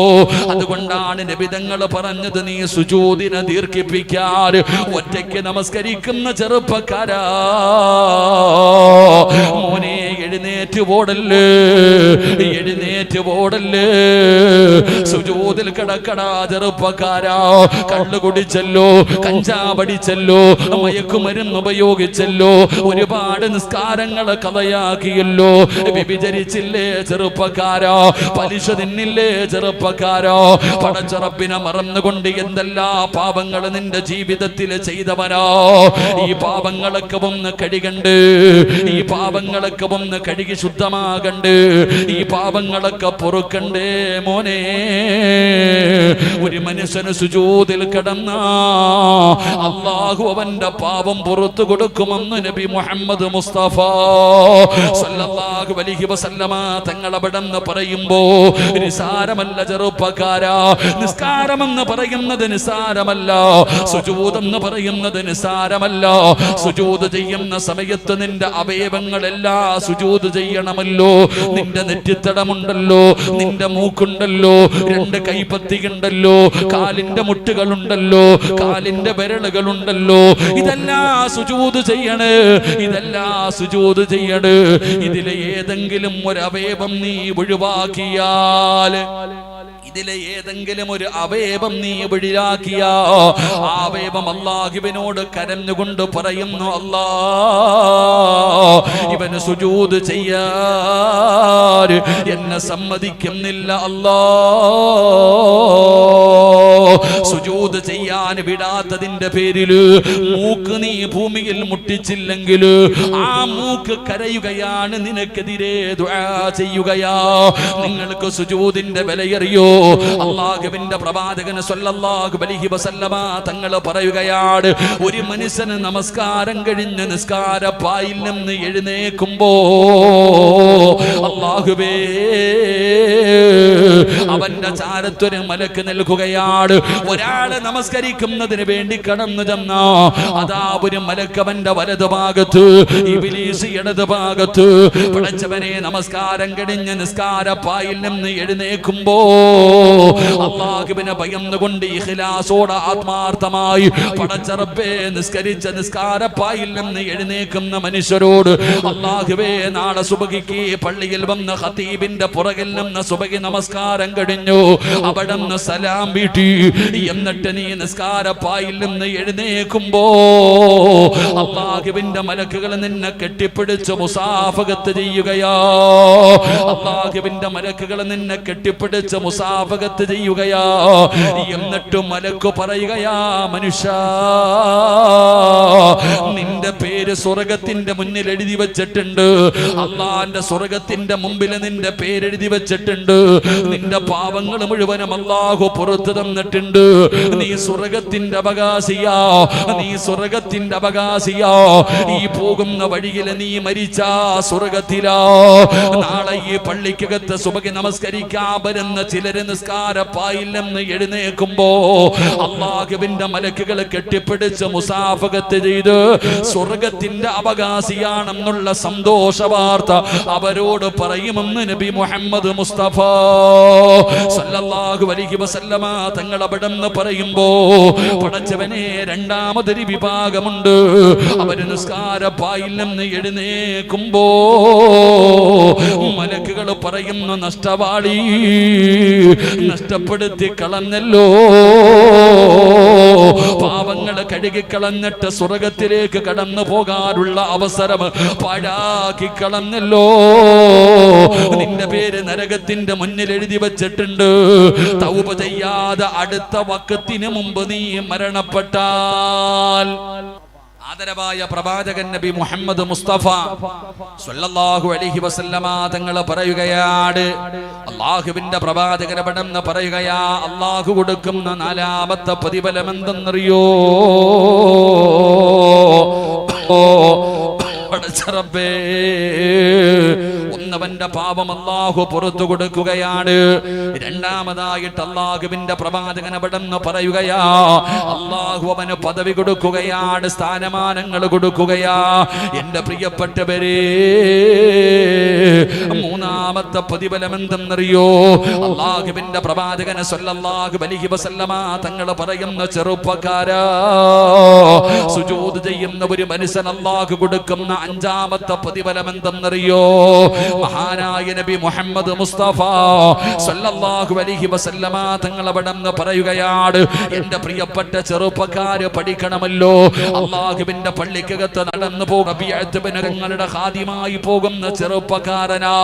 അതുകൊണ്ടാണ് നബി തങ്ങൾ പറഞ്ഞത്, നീ സുജൂദിനെ ദീർഘിപ്പിക്കാൻ. ഒറ്റയ്ക്ക് നമസ്കരിക്കുന്ന ചെറുപ്പക്കാരാ, മോനെ എഴുന്നേറ്റ് ഓടല്ലേ, എഴുന്നേറ്റ് ഓടല്ലേ, സുജൂദിൽ കിടക്കടാ ചെറുപ്പക്കാരാ. കള്ളു കുടിച്ചല്ലോ, കഞ്ചാവടിച്ചല്ലോ, മയക്കുമരുന്ന് ഉപയോഗിച്ചല്ലോ, ഒരുപാട് നിസ്കാരങ്ങളെ കഥയാക്കിയല്ലോ, വ്യഭിചരിച്ചില്ലേ ചെറുപ്പക്കാരാ, പലിശ തിന്നില്ലേ ചെറുപ്പക്കാരാ, പടച്ചറപ്പിനെ മറന്നുകൊണ്ട് എന്തെല്ലാം പാപങ്ങൾ നിന്റെ ജീവിതത്തിൽ ചെയ്തവനോ ഈ പാപങ്ങളൊക്കെ ഒന്ന് കഴുകണ്ട്, ഈ പാപങ്ങളൊക്കെ ഒന്ന് കഴുകി ശുദ്ധമാകണ്ട്, ഈ പാപങ്ങളൊക്കെ പൊറുക്കണ്ടേ മോനെ. ഒരു മനുഷ്യന് സുജൂദിൽ കിടന്ന അല്ലാഹു അവന്റെ പാപം പുറത്തു കൊടുക്കുമെന്ന് നബി മുഹമ്മദ് മുസ്തഫ സല്ലല്ലാഹു അലൈഹി വസല്ലമ തങ്ങൾ അവിടെന്ന് പറയുമ്പോ നിസാരമല്ല ചെറുപ്പക്കാരാ. നിസ്കാരമെന്ന് പറയുന്നത് നിസാരമല്ല, സുജൂദ് എന്ന് പറയുന്നത് നിസാരമല്ല. സുജൂദ് ചെയ്യുന്ന സമയത്ത് നിന്റെ അവയവങ്ങളെല്ലാം സുജൂദ് ചെയ്യണമല്ലോ. നിന്റെ നെറ്റിത്തടമുണ്ടല്ലോ, നിന്റെ മൂക്കുണ്ടല്ലോ, രണ്ട് കൈപ്പത്തിയുണ്ടല്ലോ, കാലിന്റെ മുട്ടുകളുണ്ടല്ലോ, കാലിന്റെ വിരലുകളുണ്ടല്ലോ, ഇതെല്ലാം സുജൂദ് ചെയ്യണേ, ഇതെല്ലാം സുജൂദ് ചെയ്യണേ. ഇതിലെ ഏതെങ്കിലും ഒരു അവയവം നീ ഒഴിവാക്കിയാൽ, ഇതിലെ ഏതെങ്കിലും ഒരു അവയവം നീ ഒഴിവാക്കിയ ആ അവയവം അല്ലാഹുവിനോട് കരഞ്ഞുകൊണ്ട് പറയുന്നു, അല്ലാ ഇവന് സുജൂദ് ചെയ്യാൻ എന്നെ സമ്മതിക്കുന്നില്ല അല്ലാ. സുജൂദ് ചെയ്യാൻ വിടാത്തതിന്റെ പേരില് മൂക്ക് നീ ഭൂമിയിൽ മുട്ടിച്ചില്ലെങ്കിൽ ആ മൂക്ക് കരയുകയാണ്, നിനക്കെതിരെ ദുആ ചെയ്യുകയാ. നിങ്ങൾക്ക് സുജൂദിന്റെ വിലയറിയോ? അല്ലാഹുവിന്റെ പ്രവാചകൻ സല്ലല്ലാഹു അലൈഹി വസല്ലമ തങ്ങൾ പറയുകയാണ്, ഒരു മനുഷ്യന് നമസ്കാരം കഴിഞ്ഞ് നിസ്കാരപ്പായിൽ നിന്ന് എഴുന്നേൽക്കുമ്പോ അല്ലാഹുവേ അവന്റെ ചാരത്തൊരു മലക്ക് നൽകുകയാണ്. ഒരാള് നമസ്കരിക്കുന്നതിന് വേണ്ടി കടന്നു ചെന്ന അതാ ഒരു മലക്ക് അവന്റെ വലതുഭാഗത്ത്, ഇബ്ലീസ് ഇടതുഭാഗത്ത്. പടച്ചവനെ നമസ്കാരം കഴിഞ്ഞ് നിസ്കാരപ്പായിൽ നിന്ന് എഴുന്നേൽക്കുമ്പോ അല്ലാഹുവിനെ ഭയന്നുകൊണ്ട് ഇഖ്ലാസോടെ ആത്മാർത്ഥമായി പടച്ച റബ്ബേ നിസ്കരിച്ച നിസ്കാരപ്പായിൽ നിന്ന് എഴുന്നേൽക്കുന്ന മനുഷ്യരോട് അല്ലാഹുവേ നാളെ സുബഹിക്ക് പള്ളിയിൽ വന്ന ഖതീബിന്റെ പുറകിൽ നിന്ന് സുബഹി നമസ്കാരം കഴിഞ്ഞു, അവിടെ നിന്ന് സലാം വീട്ടി, എന്നിട്ട് നീ നിസ്കാരപ്പായിൽ നിന്ന് എഴുന്നേൽക്കുമ്പോ അല്ലാഹുവിന്റെ മലക്കുകൾ നിന്നെ കെട്ടിപ്പിടിച്ച് മുസാഫഹത്ത് ചെയ്യുകയാ. അല്ലാഹുവിന്റെ മലക്കുകൾ നിന്നെ കെട്ടിപ്പിടിച്ച് മുസാഫഹത്ത് ചെയ്യുകയാ. എന്നിട്ട് മലക്ക് പറയുകയാ, മനുഷ്യ നിന്റെ പേര് സ്വർഗത്തിന്റെ മുന്നിൽ എഴുതി വെച്ചിട്ടുണ്ട്, അള്ളാന്റെ സ്വർഗത്തിന്റെ മുമ്പിൽ നിന്റെ പേരെഴുതി വെച്ചിട്ടുണ്ട്, നിന്റെ പാപങ്ങൾ മുഴുവനും അല്ലാഹു പുറത്തു തന്നിട്ടുണ്ട്, നീ സ്വർഗത്തിന്റെ അവകാശിയാ, നീ സ്വർഗത്തിന്റെ അവകാശിയാ. ഈ പോകുന്ന വഴിയിൽ നീ മരിച്ച സ്വർഗത്തിലാ. നാളെ ഈ പള്ളിക്കകത്ത് സുബഹി നമസ്കരിക്കാൻ വരുന്ന ചിലര് നിസ്കാരപ്പായിൽ നിന്ന് എഴുന്നേൽക്കുമ്പോ അല്ലാഹുവിന്റെ മലക്കുകൾ കെട്ടിപ്പിടിച്ച് മുസാഫഹത്ത് ചെയ്ത് സ്വർഗത്തിന്റെ അവകാശിയാണെന്നുള്ള സന്തോഷ വാർത്ത അവരോട് പറയുമെന്ന് നബി മുഹമ്മദ് മുസ്തഫ സല്ലല്ലാഹു അലൈഹി വസല്ലമ തങ്ങൾ അവിടെന്ന് പറയുമ്പോ പടച്ചവനെ രണ്ടാമതൊരു വിഭാഗമുണ്ട്. അവര് നിസ്കാരപ്പായിൽ നിന്ന് എഴുന്നേൽക്കുമ്പോ മലക്കുകൾ പറയുന്നു, നഷ്ടവാളി, നഷ്ടപ്പെടുത്തി കളഞ്ഞല്ലോ, പാപങ്ങൾ കഴുകിക്കളഞ്ഞിട്ട് സ്വർഗത്തിലേക്ക് കടന്നു പോകാനുള്ള അവസരം പാഴാക്കി കളഞ്ഞല്ലോ. നിന്റെ പേര് നരകത്തിന്റെ മുന്നിൽ എഴുതി വെച്ചിട്ടുണ്ട്. തൗബ ചെയ്യാതെ അടുത്ത വഖത്തിന് മുമ്പ് നീ മരണപ്പെട്ടാൽ. ആദരവായ പ്രവാചകൻ നബി മുഹമ്മദ് മുസ്തഫ സ്വല്ലല്ലാഹു അലൈഹി വസല്ലമ തങ്ങൾ പറയുകയാണ്, അല്ലാഹുവിന്റെ പ്രവാചകൻ അവിടെന്ന് പറയുകയാ, അല്ലാഹു കൊടുക്കുന്ന നാലാമത്തെ പ്രതിഫലം എന്തെന്നറിയോ? ഒന്നവന്റെ പാപം അല്ലാഹു പുറത്തു കൊടുക്കുകയാണ്. രണ്ടാമതായിട്ട് അല്ലാഹുവിന്റെ പ്രവാചകൻ അവിടെന്ന് പറയുകയാ, അല്ലാഹു അവന് പദവി കൊടുക്കുകയാണ്, സ്ഥാനമാനങ്ങൾ കൊടുക്കുകയാ. എന്റെ പ്രിയപ്പെട്ടവരെ, മൂന്നാമത്തെ പ്രതിഫലം എന്തെന്നറിയോ? അല്ലാഹുവിന്റെ പ്രവാചകൻ സ്വല്ലല്ലാഹു അലൈഹി വസല്ലമ തങ്ങൾ പറയുന്ന, ചെറുപ്പക്കാരാ, സുജൂദ് ചെയ്യുന്ന ഒരു മനുഷ്യൻ അല്ലാഹു കൊടുക്കുന്ന അഞ്ചാമത്തെ പ്രതിഫലം എന്തെന്നറിയോ? മഹാനായ നബി മുഹമ്മദ് മുസ്തഫ സല്ലല്ലാഹു അലൈഹി വസല്ലമ തങ്ങൾ അവിടുന്ന് പറയുകയാണ്, എന്റെ പ്രിയപ്പെട്ട ചെറുപ്പക്കാര് പഠിക്കണമല്ലോ. അല്ലാഹുവിന്റെ പള്ളിക്കകത്ത് നടന്നു പോകും തങ്ങളുടെ ഖാദിമായി പോകുന്ന ചെറുപ്പക്കാരനാ,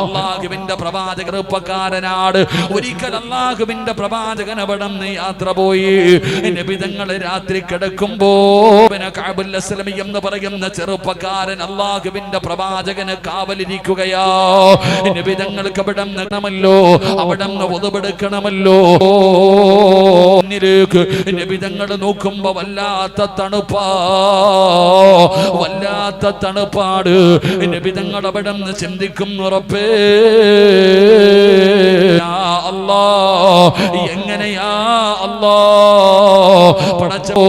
അല്ലാഹുവിന്റെ പ്രവാചക ചെറുപ്പക്കാരനാണ്. ഒരിക്കൽ അല്ലാഹുവിന്റെ പ്രവാചകൻ അവിടുന്ന് യാത്ര പോയി. നബി തങ്ങൾ രാത്രി കിടക്കുമ്പോ കഅബുൽ അസ്ലമി എന്ന് പറയുന്ന ചെറുപ്പക്കാരൻ അല്ലാഹുവിന്റെ പ്രവാചകന് കാവലിരിക്കുകയാ. നബി തങ്ങൾക്ക് അവിടുന്ന് ണമല്ലോ, അവിടുന്ന് ഒതുപെടുക്കണമല്ലോ. നബി തങ്ങൾ നോക്കുമ്പോ വല്ലാത്ത തണുപ്പാ, വല്ലാത്ത തണുപ്പാട്. നബി തങ്ങൾ അവിടുന്ന് ചിന്തിക്കുന്നു, റബ്ബേ അല്ലാ, എങ്ങനെയാ അല്ലാ പടച്ചോ.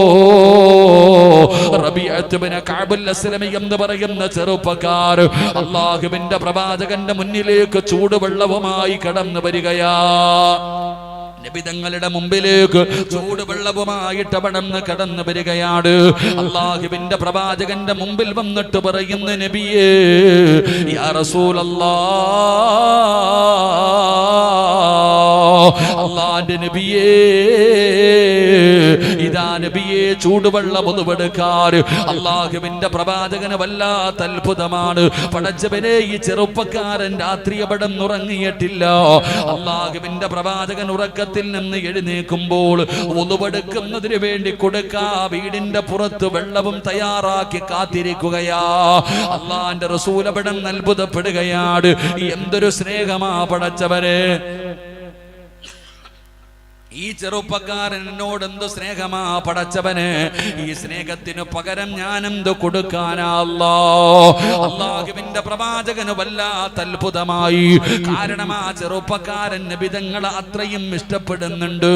റബീഅത്ത് ബിൻ കഅബുൽ അസ്ലമി എന്ന് പറയുന്ന ചെറുപ്പക്കാർ അല്ലാഹുവിന്റെ പ്രവാചകന്റെ മുന്നിലേക്ക് ചൂടുവെള്ളവുമായി കടന്നു വരികയാ. നബി തങ്ങളുടെ മുമ്പിലേക്ക് ചൂടുവെള്ളവുമായിട്ട് അവിടുന്ന് കടന്നു വരികയാണ്. അല്ലാഹുവിന്റെ പ്രവാചകന്റെ മുമ്പിൽ വന്നിട്ട് പറയുന്ന, നബിയേ യാ റസൂലല്ലാഹ്, അല്ലാഹുവിന്റെ നബിയേ, ഇതാ നബിയെ ചൂടുവെള്ളം ഒതുവെടുക്കാൻ. അല്ലാഹുവിന്റെ പ്രവാചകന് വല്ലാത്ത അത്ഭുതമാണ്. പടച്ചവനെ, ഈ ചെറുപ്പക്കാരൻ രാത്രി അവിടുന്ന് ഉറങ്ങിയിട്ടില്ല. അല്ലാഹുവിന്റെ പ്രവാചകൻ ഉറക്കത്തിൽ നിന്ന് എഴുന്നേൽക്കുമ്പോൾ ഒതുവെടുക്കുന്നതിന് വേണ്ടി കൊടുക്കാ വീടിന്റെ പുറത്ത് വെള്ളവും തയ്യാറാക്കി കാത്തിരിക്കുകയാ. അല്ലാഹുവിന്റെ റസൂൽ അവിടുന്ന് അത്ഭുതപ്പെടുകയാണ്. എന്തൊരു സ്നേഹമാ പടച്ചവനെ, ഈ ചെറുപ്പക്കാരൻ എന്നോട് എന്ത് സ്നേഹമാ പടച്ചവന്. ഈ സ്നേഹത്തിന് പകരം ഞാൻ എന്ത് കൊടുക്കാനാ അല്ലാഹ്. അല്ലാഹുവിന്റെ പ്രവാചകന് വല്ലാത്ത അത്ഭുതമായി. കാരണം ആ ചെറുപ്പക്കാരൻ നബിതങ്ങളെ അത്രയും ഇഷ്ടപ്പെടുന്നുണ്ട്.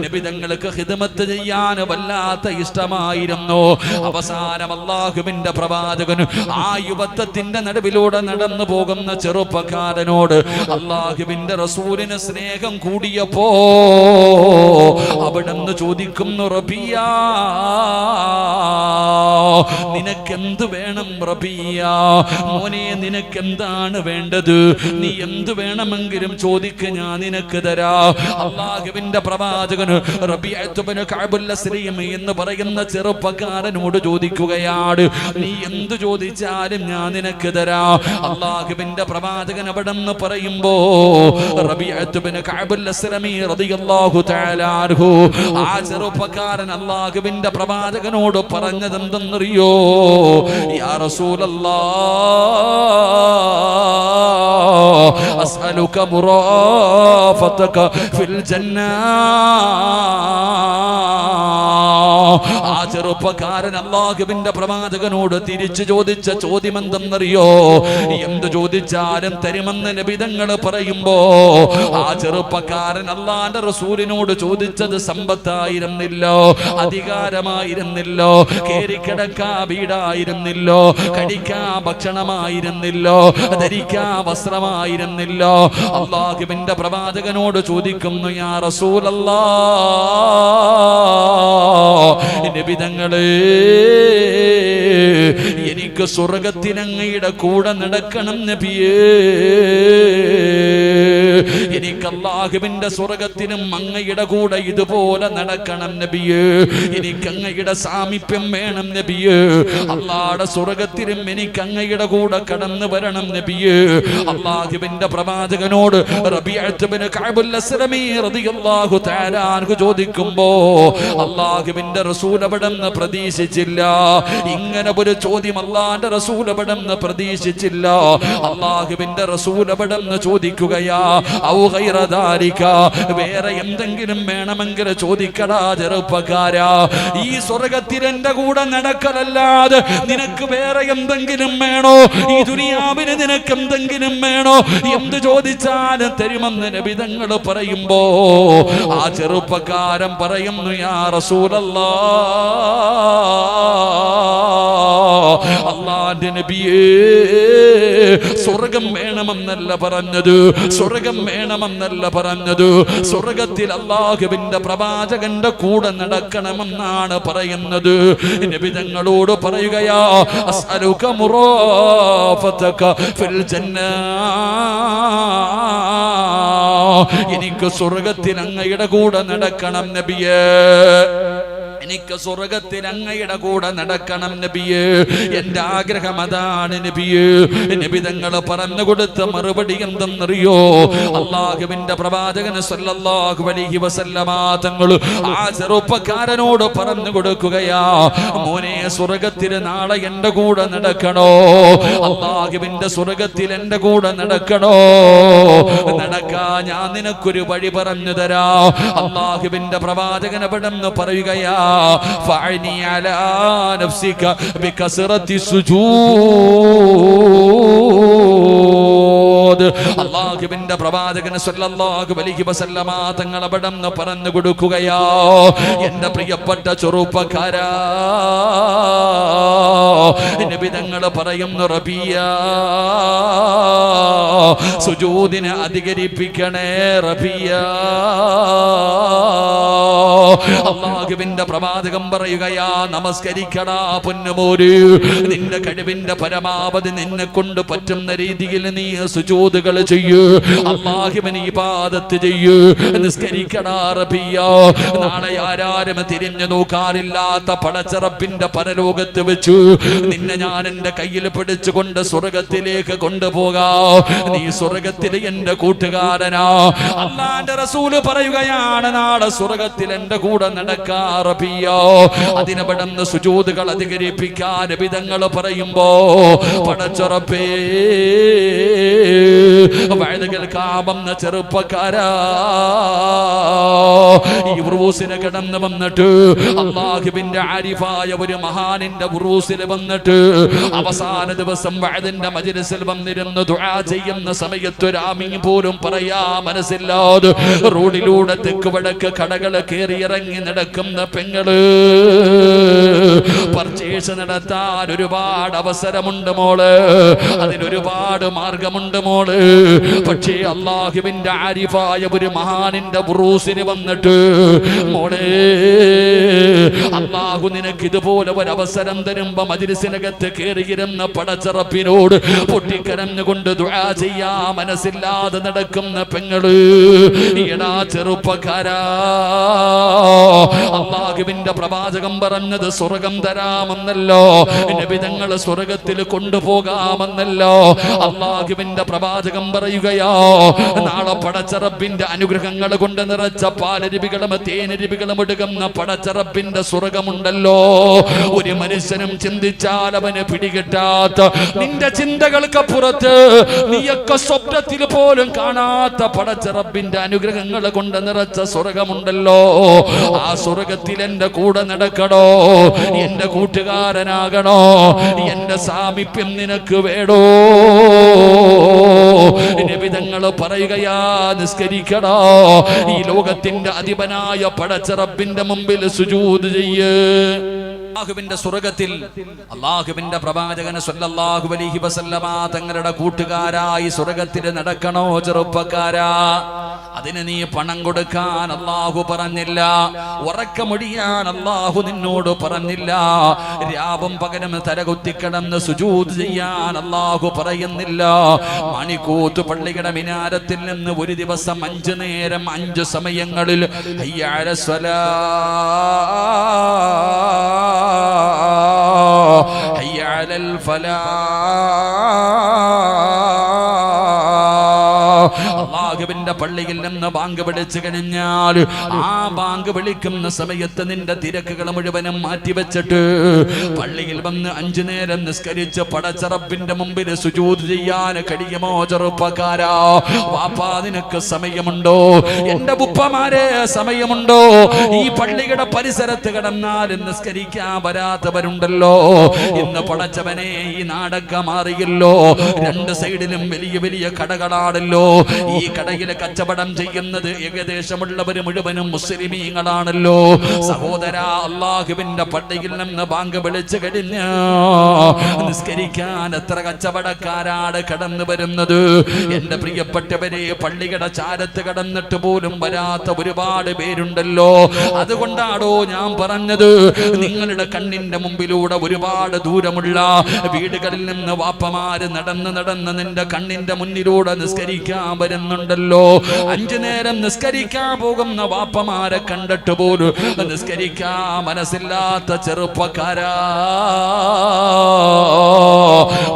നബിതങ്ങൾക്ക് ഖിദ്മത്ത് ചെയ്യാൻ വല്ലാത്ത ഇഷ്ടമായിരുന്നു. അവസാനം അല്ലാഹുവിന്റെ പ്രവാചകൻ ആ യുവത്വത്തിന്റെ നടുവിലൂടെ നടന്നു പോകുന്ന ചെറുപ്പക്കാരനോട് അല്ലാഹുവിന്റെ റസൂലിന് സ്നേഹം കൂടിയപ്പോ അവിടുന്ന് ചോദിക്കുന്നു, റബിയാ, നിനക്കെന്ത് വേണം റബിയാ? മോനെ, നിനക്കെന്താണ് വേണ്ടത്? നീ എന്ത് വേണമെങ്കിലും ചോദിക്ക്, ഞാൻ നിനക്ക് തരാ. അല്ലാഹുവിന്റെ പ്രവാചകൻ റബീഅത്ത് ബിൻ കഅബുൽ അസ്ലമി എന്ന് പറയുന്ന ചെറുപ്പക്കാരനോട് ചോദിക്കുകയാണ്, നീ എന്ത് ചോദിച്ചാലും ഞാൻ നിനക്ക് തരാ. അല്ലാഹുവിന്റെ പ്രവാചകൻ അവിടുന്ന് പറയുമ്പോ റബീഅത്ത് ബിൻ കഅബുൽ അസ്ലമി റളിയല്ലാഹു തആല അൻഹു ആ ചെറുപ്പക്കാരൻ അല്ലാഹുവിന്റെ പ്രവാചകനോട് പറഞ്ഞത് എന്തെന്നറിയോ? യാ റസൂലല്ലാഹ്, അസ്അലുക മുറാഫതക ഫിൽ ജന്ന. ആ ചെറുപ്പക്കാരൻ അല്ലാഹുവിന്റെ പ്രവാചകനോട് തിരിച്ചു ചോദിച്ച ചോദ്യം എന്തെന്നറിയോ? എന്ത് ചോദിച്ചാലും തരുമെന്ന് നബി തങ്ങൾ പറയുമ്പോ ആ ചെറുപ്പക്കാരൻ അല്ലാഹുവിന്റെ റസൂലിനോട് ചോദിച്ചത് സമ്പത്തായിരുന്നില്ലോ, അധികാരമായിരുന്നില്ലോ, കേറിക്കിടക്കാ വീടായിരുന്നില്ലോ, കഴിക്കാ ഭക്ഷണമായിരുന്നില്ലോ, ധരിക്കാ വസ്ത്രമായിരുന്നില്ലോ. അല്ലാഹുവിന്റെ പ്രവാചകനോട് ചോദിക്കുന്നു, യാ റസൂലല്ലാഹ്, നബി തങ്ങളേ, എനിക്ക് സ്വർഗത്തിനങ്ങയുടെ കൂടെ നടക്കണം നബിയേ. എനിക്ക് അല്ലാഹുവിന്റെ സ്വർഗത്തിനും അങ്ങയുടെ കൂടെ ഇതുപോലെ നടക്കണം നബിയേ. എനിക്ക് അങ്ങയുടെ സാമീപ്യം വേണം നബിയേ. അല്ലാഹുവിന്റെ സ്വർഗത്തിനും എനിക്ക് അങ്ങയുടെ കൂടെ കടന്നു വരണം നബിയേ. അല്ലാഹുവിന്റെ പ്രവാചകനോട് റബീഅത്ത് ബിൻ കഅബുൽ അസ്ലമി റളിയല്ലാഹു തആല അൻഹു ചോദിക്കുമ്പോ അല്ലാഹുവിന്റെ റസൂൽ അവിടുന്ന് പ്രതീക്ഷിച്ചില്ല. ഇങ്ങനെ ഒരു ചോദ്യം അല്ലാഹുവിന്റെ റസൂൽ അവിടുന്ന് പ്രതീക്ഷിച്ചില്ല. അല്ലാഹുവിന്റെ റസൂൽ അവിടുന്ന് ചോദിക്കുകയാ, ഔ ഗൈറ ദാലിക, വേറെ എന്തെങ്കിലും വേണമെങ്കിൽ ചോദിക്കടാ ചെറുപ്പക്കാരാ. ഈ സ്വർഗത്തിൽ എന്റെ കൂടെ നടക്കലല്ലാതെ നിനക്ക് വേറെ എന്തെങ്കിലും വേണോ? ഈ ദുനിയാവിന് നിനക്ക് എന്തെങ്കിലും വേണോ? എന്ത് ചോദിച്ചാലും തരുമെന്ന് നബി തങ്ങൾ പറയുമ്പോ ആ ചെറുപ്പക്കാരൻ പറയുന്നു, യാ റസൂലല്ലാഹ്, അല്ലാഹുവിന്റെ നബിയേ, സ്വർഗം വേണമെന്നല്ല പറഞ്ഞത്, സ്വർഗം വേണമെന്നല്ല പറഞ്ഞത്, സ്വർഗത്തിൽ അല്ലാഹുവിന്റെ പ്രവാചകന്റെ കൂടെ നടക്കണമെന്നാണ് പറയുന്നത്. നബി തങ്ങളോട് പറയുകയാ, അസ്അലുക മുറാഫതക ഫിൽ ജന്ന, എനിക്ക് സ്വർഗത്തിൽ അങ്ങയുടെ കൂടെ നടക്കണം നബിയേ, എനിക്ക് സ്വർഗത്തിൽ അങ്ങയുടെ കൂടെ നടക്കണം നബിയേ, എന്റെ ആഗ്രഹം അതാണ് നബിയേ. നബി തങ്ങൾ പറഞ്ഞു കൊടുത്ത മറുപടി എന്തെന്നറിയോ? അല്ലാഹുവിന്റെ പ്രവാചകൻ സല്ലല്ലാഹു അലൈഹി വസല്ലമ തങ്ങൾ ആ ചെറുപ്പക്കാരനോട് പറഞ്ഞു കൊടുക്കുകയാ, മോനെ സ്വർഗത്തിൽ നാളെ എന്റെ കൂടെ നടക്കണോ, അല്ലാഹുവിന്റെ സ്വർഗത്തിൽ എന്റെ കൂടെ നടക്കണോ, നടക്കാ ഞാൻ നിനക്കൊരു വഴി പറഞ്ഞു തരാ. അല്ലാഹുവിന്റെ പ്രവാചകൻ അവിടെന്ന് പറയുകയാ, ഫഅനി അലാ നഫ്സിക ബികസറത്തി സുജൂദ്. അല്ലാഹുവിന്റെ പ്രവാചകൻ സല്ലല്ലാഹു അലൈഹി വസല്ലമ തങ്ങൾ അവിടെന്ന് പറഞ്ഞു കൊടുക്കുകയാ, എന്റെ പ്രിയപ്പെട്ട ചെറുപ്പക്കാരാ, നബി തങ്ങൾ പറയുന്നു, റബിയ സുജൂദിനെ അധികരിപ്പിക്കണേ റബിയ. അല്ലാഹുവിന്റെ പ്രവാചകൻ പറയുകയാ, നമസ്കരിക്കടാ പൊന്നുമോര്, നിന്റെ കഴിവിന്റെ പരമാവധി നിന്നെ കൊണ്ട് പറ്റുന്ന രീതിയിൽ നീ സുജൂദുകൾ ചെയ്യൂ, അല്ലാഹുവിനെ ഇബാദത്ത് ചെയ്യൂ, നിസ്കരിക്കടാ റബിയ. നാളെ ആരാരും തിരിഞ്ഞു നോക്കാറില്ലാത്ത പടച്ചറപ്പിന്റെ പരലോകത്ത് വെച്ചു നിന്നെ ഞാൻ എന്റെ കയ്യിൽ പിടിച്ചുകൊണ്ട് സ്വർഗത്തിലേക്ക് കൊണ്ടുപോകാ, നീ സ്വർഗത്തിൽ എന്റെ കൂട്ടുകാരനാ. അല്ലാഹുവിന്റെ റസൂല് പറയുകയാണ്, നാളെ സ്വർഗത്തിൽ എന്റെ കൂടെ നടക്കാ റബിയ. അതിനവിടുന്ന് സുജൂദുകൾ അധികരിപ്പിക്കാൻ നബി തങ്ങൾ പറയുമ്പോ, പടച്ചറപ്പേ വഴുത് കേൾക്കാമെന്ന ചെറുപ്പക്കാരാ, ഈ ഉറൂസിനെ കിടന്ന് വന്നിട്ട് അല്ലാഹുവിന്റെ ആരിഫായ ഒരു മഹാനിന്റെ ഉറൂസിൽ വന്നിട്ട് അവസാന ദിവസം വഅദിന്റെ മജ്ലിസിൽ വന്നിരുന്ന് ദുആ ചെയ്യുന്ന സമയത്ത് ഒരാമീൻ പോലും പറയാ മനസ്സില്ലാതെ റോഡിലൂടെ തെക്ക് വടക്ക് കടകൾ കേറിയിറങ്ങി നടക്കുന്ന പെങ്ങള്, പർച്ചേസ് നടത്താൻ ഒരുപാട് അവസരമുണ്ട് മോള്, അതിനൊരുപാട് മാർഗമുണ്ട് മോള്. പക്ഷേ അല്ലാഹുവിന്റെ ആരിഫായ ഒരു മഹാനിന്റെ ഉറൂസിന് വന്നിട്ട്, മോളെ അല്ലാഹു നിനക്ക് ഇതുപോലെ ഒരു അവസരം തരുമ്പോ മജ്ലിസിനകത്ത് കേറിയിരുന്ന പടച്ചറപ്പിനോട് പൊട്ടിക്കരഞ്ഞുകൊണ്ട് ദുആ ചെയ്യാ മനസ്സില്ലാതെ നടക്കുന്ന പെങ്ങള്, എടാ ചെറുപ്പക്കാരാ, അല്ലാഹുവിന്റെ പ്രവാചകൻ പറഞ്ഞത് സ്വർഗം തരാമെന്നല്ലോ, നബി തങ്ങൾ സ്വർഗത്തിൽ കൊണ്ടുപോകാമെന്നല്ലോ. അല്ലാഹുവിന്റെ പ്രവാചകൻ പറയുകയോ, നാളെ പടച്ചറപ്പിന്റെ അനുഗ്രഹങ്ങൾ കൊണ്ട് നിറച്ച പാലരുവികളും തേനരുവികളും എടുക്കുന്ന പടച്ചറപ്പിന്റെ സ്വർഗമുണ്ടല്ലോ, ഒരു മനുഷ്യനും ചിന്തിച്ചാൽ അവന് പിടികിട്ടാത്ത, നിന്റെ ചിന്തകൾക്കപ്പുറത്ത് നീയൊക്കെ സ്വപ്നത്തിൽ പോലും കാണാത്ത പടച്ചറപ്പിന്റെ അനുഗ്രഹങ്ങൾ കൊണ്ട് നിറച്ച സ്വർഗമുണ്ടല്ലോ. ആ സ്വർഗത്തിൽ എന്റെ കൂടെ നടക്കണോ, എന്റെ കൂട്ടുകാരനാകണോ, എന്റെ സാമീപ്യം നിനക്ക് വേണോ? നബി തങ്ങൾ പറയുകയാ, നിസ്കരിക്കടാ, ഈ ലോകത്തിന്റെ അധിപനായ പടച്ചറപ്പിന്റെ മുമ്പിൽ സുജൂദ് ചെയ്യ്. അല്ലാഹുവിന്റെ സ്വർഗത്തിൽ അല്ലാഹുവിന്റെ പ്രവാചകൻ സല്ലല്ലാഹു അലൈഹി വസല്ലമ തങ്ങളുടെ കൂട്ടുകാരായി സ്വർഗത്തിൽ നടക്കണോ ചെറുപ്പക്കാരാ? അതിന് നീ പണം കൊടുക്കാൻ അല്ലാഹു പറഞ്ഞില്ല, ഉറക്കമൊഴിയാൻ അല്ലാഹു നിന്നോട് പറഞ്ഞില്ല, രാവും പകലും തലകുത്തിക്കിടന്ന് സുജൂദ് ചെയ്യാൻ അല്ലാഹു പറയുന്നില്ല. മണിക്കൂത്ത് പള്ളിയുടെ മിനാരത്തിൽ നിന്ന് ഒരു ദിവസം 5 നേരം 5 സമയങ്ങളിൽ ഹയ്യ അലസ് സ്വലാഹ് ഹയ്യ അലൽ ഫലാഹ്, അല്ലാഹുവിന്റെ പള്ളിയിൽ നിന്ന് ബാങ്ക് വിളിച്ചു കഴിഞ്ഞാൽ ആ ബാങ്ക് വിളിക്കുന്ന സമയത്ത് നിന്റെ തിരക്കുകൾ മുഴുവനും മാറ്റിവെച്ചിട്ട് പള്ളിയിൽ വന്ന് 5 നേരം നിസ്കരിച്ച് പടച്ചറപ്പിന്റെ മുമ്പിൽ സുജൂദ് ചെയ്യാൻ കഴിയുമോ ചെറുപ്പക്കാരാ? വാപ്പാ നിനക്ക് സമയമുണ്ടോ? എന്റെ ഉപ്പമാരെ സമയമുണ്ടോ? ഈ പള്ളിയുടെ പരിസരത്ത് കിടന്നാൽ നിസ്കരിക്കാൻ വരാത്തവരുണ്ടല്ലോ. ഇന്ന് പടച്ചവനെ ഈ നാടൊക്കെ മാറിയല്ലോ, 2 സൈഡിലും വലിയ വലിയ കടകളാണല്ലോ. ഈ കടയിലെ കച്ചവടം ചെയ്യുന്നത് ഏകദേശമുള്ളവർ മുഴുവനും മുസ്ലിമീങ്ങളാണല്ലോ. സഹോദര, അള്ളാഹുവിന്റെ പള്ളിയിൽ നിന്ന് ബാങ്ക് വിളിച്ചു കഴിഞ്ഞ നിസ്കരിക്കാൻ എത്ര കച്ചവടക്കാരാണ് കടന്നു വരുന്നത്. എന്റെ പ്രിയപ്പെട്ടവരെ, പള്ളിയുടെ ചാരത്ത് കടന്നിട്ട് പോലും വരാത്ത ഒരുപാട് പേരുണ്ടല്ലോ. അതുകൊണ്ടാണോ ഞാൻ പറഞ്ഞത്, നിങ്ങളുടെ കണ്ണിന്റെ മുമ്പിലൂടെ ഒരുപാട് ദൂരമുള്ള വീടുകളിൽ നിന്ന് വാപ്പമാര് നടന്ന് നടന്ന് നിന്റെ കണ്ണിന്റെ മുന്നിലൂടെ നിസ്കരിക്കാൻ വരുന്നുണ്ടല്ലോ. 5 നേരം നിസ്കരിക്കാൻ പോകുന്ന വാപ്പമാരെ കണ്ടിട്ട് പോലും നിസ്കരിക്കാൻ മനസ്സില്ലാത്ത ചെറുപ്പക്കാരാ.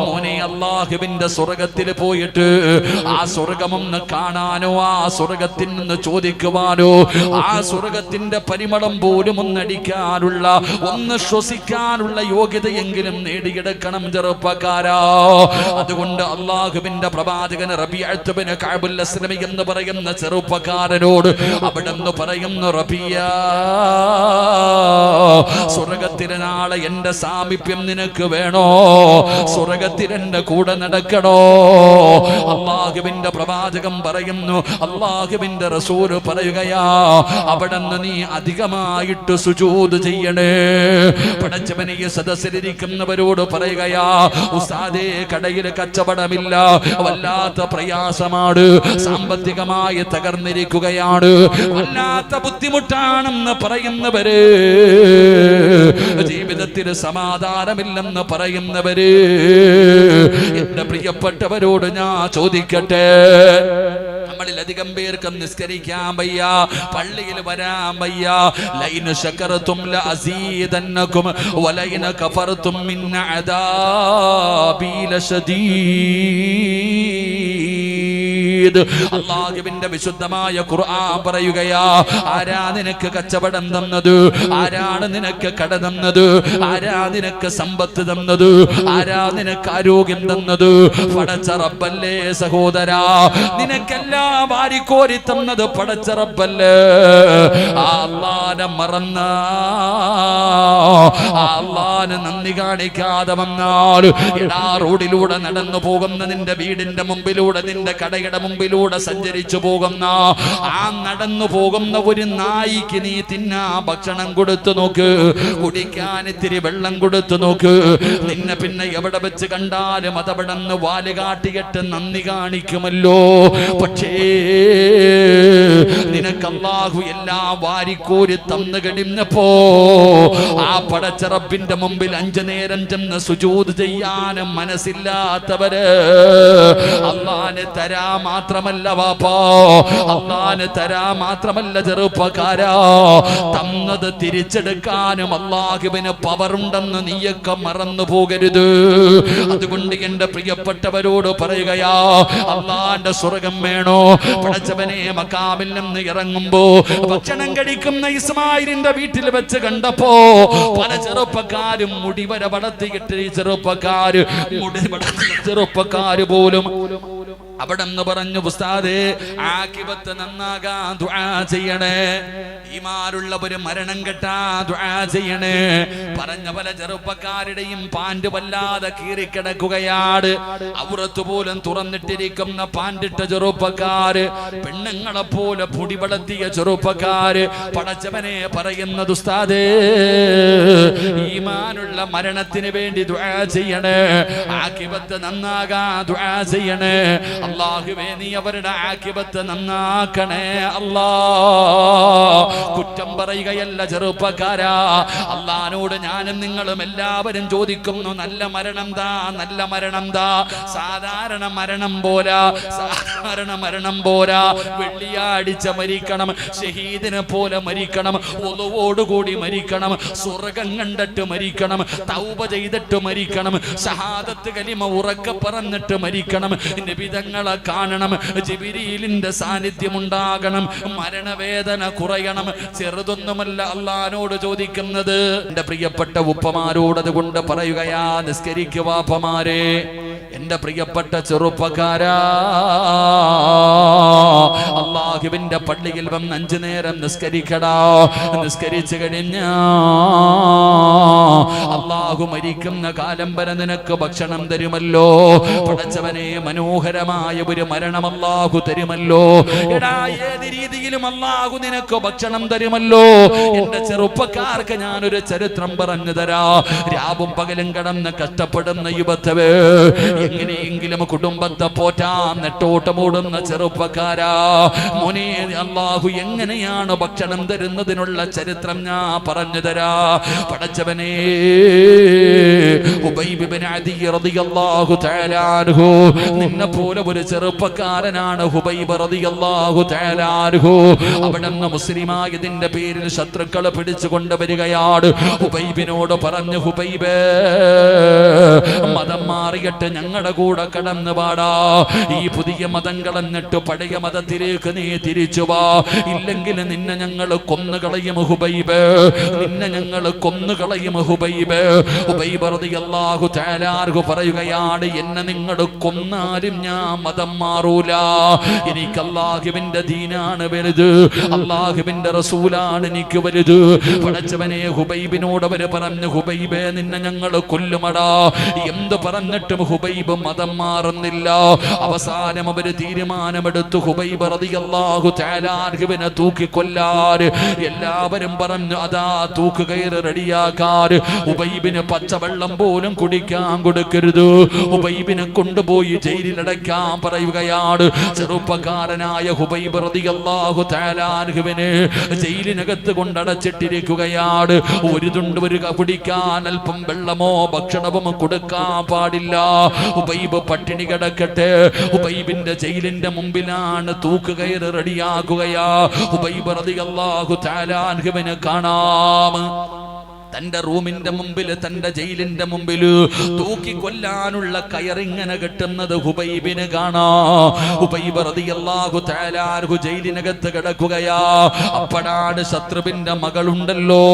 മോനെ, അല്ലാഹുവിന്റെ സ്വർഗത്തിൽ പോയിട്ട് ആ സ്വർഗമൊന്ന് കാണാനോ ആ സ്വർഗത്തിൽ നിന്ന് ചോദിക്കുവാനോ ആ സ്വർഗത്തിന്റെ പരിമളം പോലും ഒന്നടിക്കാനുള്ള, ഒന്ന് ശ്വസിക്കാനുള്ള യോഗ്യതയെങ്കിലും നേടിയെടുക്കണം ചെറുപ്പക്കാരാ. അതുകൊണ്ട് അല്ലാഹുവിന്റെ പ്രവാചകൻ റബീഅത്ത് ബിൻ കഅബുൽ അസ്ലമി എന്ന് പറയുന്ന ചെറുപ്പക്കാരനോട് അവിടുന്ന് പറയുന്നു, റബിയ, സ്വർഗത്തിലെ നാളെ എന്റെ സാമീപ്യം നിനക്ക് വേണോ? സ്വർഗത്തിൽ എന്റെ കൂടെ നടക്കണോ? അല്ലാഹുവിന്റെ പ്രവാചകൻ പറയുന്നു, അല്ലാഹുവിന്റെ റസൂല് പറയുകയാ, അവിടുന്ന് നീ അധികമായിട്ട് സുജൂദ് ചെയ്യണേ. പടച്ചവനെ, ഈ സദസ്സിലിരിക്കുന്നവരോട് പറയുകയാ, ഉസ്താദേ, കടയിൽ കച്ചവടമില്ല, വല്ലാത്ത പ്രയാസമാണ്, സാമ്പത്തികമായി തകർന്നിരിക്കുകയാണ്, വല്ലാത്ത ബുദ്ധിമുട്ടാണെന്ന് പറയുന്നവര്, ജീവിതത്തിൽ സമാധാനമില്ലെന്ന് പറയുന്നവര്, എന്റെ പ്രിയപ്പെട്ടവരോട് ഞാൻ ചോദിക്കട്ടെ, നമ്മളിലധികം പേർക്ക് നിസ്കരിക്കാൻ വയ്യ, പള്ളിയിൽ വരാൻ വയ്യ. ലൈന ശകറതും ലഅസീദന്നകും വലൈന കഫറതും മിൻ അദാബി ലശദീദ്. അല്ലാഹുവിന്റെ വിശുദ്ധമായ ഖുർആൻ പറയുകയാ, ആരാ നിനക്ക് കച്ചവടം തന്നത്? ആരാണ് നിനക്ക് കട തന്നത്? ആരാ നിനക്ക് സമ്പത്ത് തന്നത്? ആരാ നിനക്ക് ആരോഗ്യം തന്നത്? പടച്ച റബ്ബല്ലേ സഹോദരാ. നിനക്കെല്ലാം വാരിക്കോരി തന്നത് പടച്ച റബ്ബല്ലേ. അല്ലാഹുവിനെ മറന്ന, അല്ലാഹുവിനെ നന്ദി കാണിക്കാതെ വന്നാൽ, എടാ, റോഡിലൂടെ നടന്നു പോകുന്ന നിന്റെ വീടിന്റെ മുമ്പിലൂടെ, നിന്റെ കടയുടെ മുമ്പിലൂടെ സഞ്ചരിച്ചു പോകുന്ന ആ നടന്നു പോകുന്ന ഒരു നായിക്ക് നീ തിന്നാ ഭക്ഷണം കൊടുത്തു നോക്ക്, കുടിക്കാൻ ഇത്തിരി വെള്ളം കൊടുത്തു നോക്ക്. നിന്നെ പിന്നെ എവിടെ വെച്ച് കണ്ടാലും അതവിടന്ന് വാല് കാട്ടിയിട്ട് നന്ദി കാണിക്കുമല്ലോ. പക്ഷേ നിനക്ക് അല്ലാഹു എല്ലാം വാരിക്കോരി തന്നു കഴിഞ്ഞപ്പോ ആ പടച്ച റബ്ബിന്റെ മുമ്പിൽ 5 നേരം ചെന്ന് സുജൂദ് ചെയ്യാനും മനസ്സില്ലാത്തവര്, അല്ലാഹുവിനെ തരാ മാത്രമല്ല വാപ്പാ, അല്ലാഹുവിനെ തരാ മാത്രമല്ല ചെറുപ്പക്കാരാ, തന്നത് തിരിച്ചെടുക്കാനും അല്ലാഹുവിന് പവറുണ്ടെന്ന് നീയൊക്കെ മറന്നു പോകരുത്. അതുകൊണ്ട് എന്റെ പ്രിയപ്പെട്ടവരോട് പറയുകയാ, അല്ലാഹുവിന്റെ സ്വർഗം വേണോ? പടച്ചവനെ, മക്കാമിൽ നിന്ന് ഇറങ്ങുമ്പോ ഭക്ഷണം കഴിക്കുന്ന ഇസ്മായിലിന്റെ വീട്ടിൽ വെച്ച് കണ്ടപ്പോ പല ചെറുപ്പക്കാരും മുടിവര വളർത്തിയിട്ട്, ഈ ചെറുപ്പക്കാര് പോലും അവിടെന്ന് പറഞ്ഞു, ഉസ്താദേ, ആഖിബത്ത് നന്നാകാൻ ദുആ ചെയ്യണേ, ഈമാനുള്ളവര് മരണം കെട്ടാൻ ദുആ ചെയ്യണേ. പറഞ്ഞ പല ചെറുപ്പക്കാരുടെയും പാന്റ് വല്ലാതെ കീറിക്കിടക്കുകയാണ്, ഔറത്ത് പോലും തുറന്നിട്ടിരിക്കുന്ന പാൻറിട്ട ചെറുപ്പക്കാര്, പെണ്ണുങ്ങളെ പോലെ പൊടി വളർത്തിയ ചെറുപ്പക്കാര്. പടച്ചവനെ പറയുന്നത്, ഉസ്താദേ, ഈമാനുള്ള മരണത്തിന് വേണ്ടി ദുആ ചെയ്യണേ, ആഖിബത്ത് നന്നാകാൻ ദുആ ചെയ്യണേ. അല്ലാഹുവേ, നീ അവരുടെ ആഖിബത്ത് നന്നാക്കണേ അല്ലാ. കുറ്റം പറയുകയല്ല ചെറുപ്പക്കാരാ, അല്ലാഹുവോട് ഞാനും നിങ്ങളും എല്ലാവരും ചോദിക്കുന്നു, നല്ല മരണം താ, നല്ല മരണം താ. സാധാരണ മരണം പോരാ, സാധാരണ മരണം പോരാ, വെള്ളിയാഴ്ച മരിക്കണം, ഷഹീദിനെ പോലെ മരിക്കണം, ഒളുവോടുകൂടി മരിക്കണം, സ്വർഗം കണ്ടിട്ട് മരിക്കണം, തൗബ ചെയ്തിട്ട് മരിക്കണം, ഷഹാദത്ത് കലിമ ഉറക്കെ പറഞ്ഞിട്ട് മരിക്കണം, നിബിതങ്ങളെ കാണണം, ജിബ്രീലിന്റെ സാന്നിധ്യം ഉണ്ടാകണം, മരണവേദന കുറയണം. ചെറുതൊന്നുമല്ല അല്ലാഹുവോട് ചോദിക്കുന്നത്. എന്റെ പ്രിയപ്പെട്ട ഉപ്പമാരോട് അതുകൊണ്ട് പറയുകയാ, നിസ്കരിക്കുക വാപ്പമാരെ, എന്റെ പ്രിയപ്പെട്ട ചെറുപ്പക്കാരാ, അല്ലാഹുവിന്റെ പള്ളിയിൽ വന്ന് 5 നേരം നിസ്കരിക്കടാ. നിസ്കരിച്ചു കഴിഞ്ഞ അല്ലാഹു മരിക്കുന്ന കാലം വരെ നിനക്ക് ഭക്ഷണം തരുമല്ലോ. പടച്ചവനെ, മനോഹരമായ ഒരു മരണം അല്ലാഹു തരുമല്ലോ. എടാ, ഏത് രീതിയിലും അല്ലാഹു നിനക്ക് ഭക്ഷണം തരുമല്ലോ. എന്റെ ചെറുപ്പക്കാർക്ക് ഞാനൊരു ചരിത്രം പറഞ്ഞു തരാ. രാവും പകലും കടന്ന് കഷ്ടപ്പെടുന്ന യുവത്വേ, എങ്ങനെയെങ്കിലും കുടുംബത്തെ പോറ്റാൻ നെട്ടോട്ടമോടുന്ന ചെറുപ്പക്കാരാ, മോനെ, അല്ലാഹു എങ്ങനെയാണ് ഭക്ഷണം തരുന്നതിനുള്ള ചരിത്രം ഞാൻ പറഞ്ഞു തരാ. പടച്ചവനെ, ഉബൈബ് ഇബ്നു അദി റളിയല്ലാഹു തആല അൻഹു, നിന്നെ പോലെ ഒരു ചെറുപ്പക്കാരനാണ് ഹുബൈബ് റളിയല്ലാഹു തആല അൻഹു. അവിടുന്ന് മുസ്ലിമായതിന്റെ പേരിൽ ശത്രുക്കളെ പിടിച്ചു കൊണ്ടുവരികയാണ്. ഹുബൈബിനോട് പറഞ്ഞു, ഹുബൈബേ, മതം മാറിയിട്ട് ഞങ്ങളുടെ കൂടെ കടന്നു പാടാ. ഈ പുതിയ മതം കളഞ്ഞിട്ട് പഴയ മതത്തിലേക്ക് നീ തിരിച്ചു വാ. ഇല്ലെങ്കിൽ നിന്നെ ഞങ്ങൾ കൊന്നുകളയും ഹുബൈബ്, നിന്നെ ഞങ്ങൾ കൊന്നുകളയും ഹുബൈബ്. ഹുബൈബ് റളിയല്ലാഹു തആല അൻഹു പറയുകയാണ്, എന്നെ നിങ്ങൾ കൊന്നാലും ഞാൻ മതം മാറൂല. എനിക്ക് അല്ലാഹുവിന്റെ ദീനാണ് വലുത്, അല്ലാഹുവിന്റെ റസൂലാണ് എനിക്ക് വലുത്. പടച്ചവനെ, ഹുബൈബിനോട് അവര് പറഞ്ഞു, ഹുബൈബേ, നിന്നെ ഞങ്ങൾ കൊല്ലുമടാ. എന്ത് പറഞ്ഞിട്ടും ഹുബൈബ് മതം മാറുന്നില്ല. അവസാനം അവര് തീരുമാനമെടുത്തു, ഹുബൈബ് റളിയല്ലാഹു തആല അൻഹുവിനെ തൂക്കിക്കൊല്ലാൻ. എല്ലാവരും പറഞ്ഞു, അതാ തൂക്കുകയറ് റെഡിയാക്കാൻ. ഹുബൈബിന് പച്ചവെള്ളം പോലും കുടിക്കാൻ കൊടുക്കരുത്. ഹുബൈബിനെ കൊണ്ടുപോയി ജയിലിലടയ്ക്കാൻ പറയുകയാണ്. ചെറുപ്പക്കാരനായ ഹുബൈബ് റളിയല്ലാഹു തആല അൻഹുവിനെ ജയിലിനകത്ത് കൊണ്ടടച്ചിട്ടിരിക്കുകയാണ്. ഒരു തുണ്ട് ഒരു കുടിക്കാൻ അല്പം വെള്ളമോ ഭക്ഷണമോ കൊടുക്കാൻ പാടില്ല. ഹുബൈബ് പട്ടിണി കിടക്കട്ടെ. ഹുബൈബിന്റെ ജയിലിന്റെ മുമ്പിലാണ് തൂക്കുകയറ് റെഡിയാക്കുകയാ. ഹുബൈബ് റളിയല്ലാഹു തആല അൻഹുവിനെ കാണാം. തന്റെ റൂമിന്റെ മുമ്പിൽ, തന്റെ ജയിലിന്റെ മുമ്പിൽ തൂക്കിക്കൊല്ലാനുള്ള കയറിങ്ങനെ കെട്ടുന്നത് ഹുബൈബിന് കാണാ. ഹുബൈബ് റളിയല്ലാഹു തആല അൻഹു ജയിലിനകത്ത് കിടക്കുകയാ. അപ്പോഴാണ് ശത്രുവിന്റെ മകളുണ്ടല്ലോ,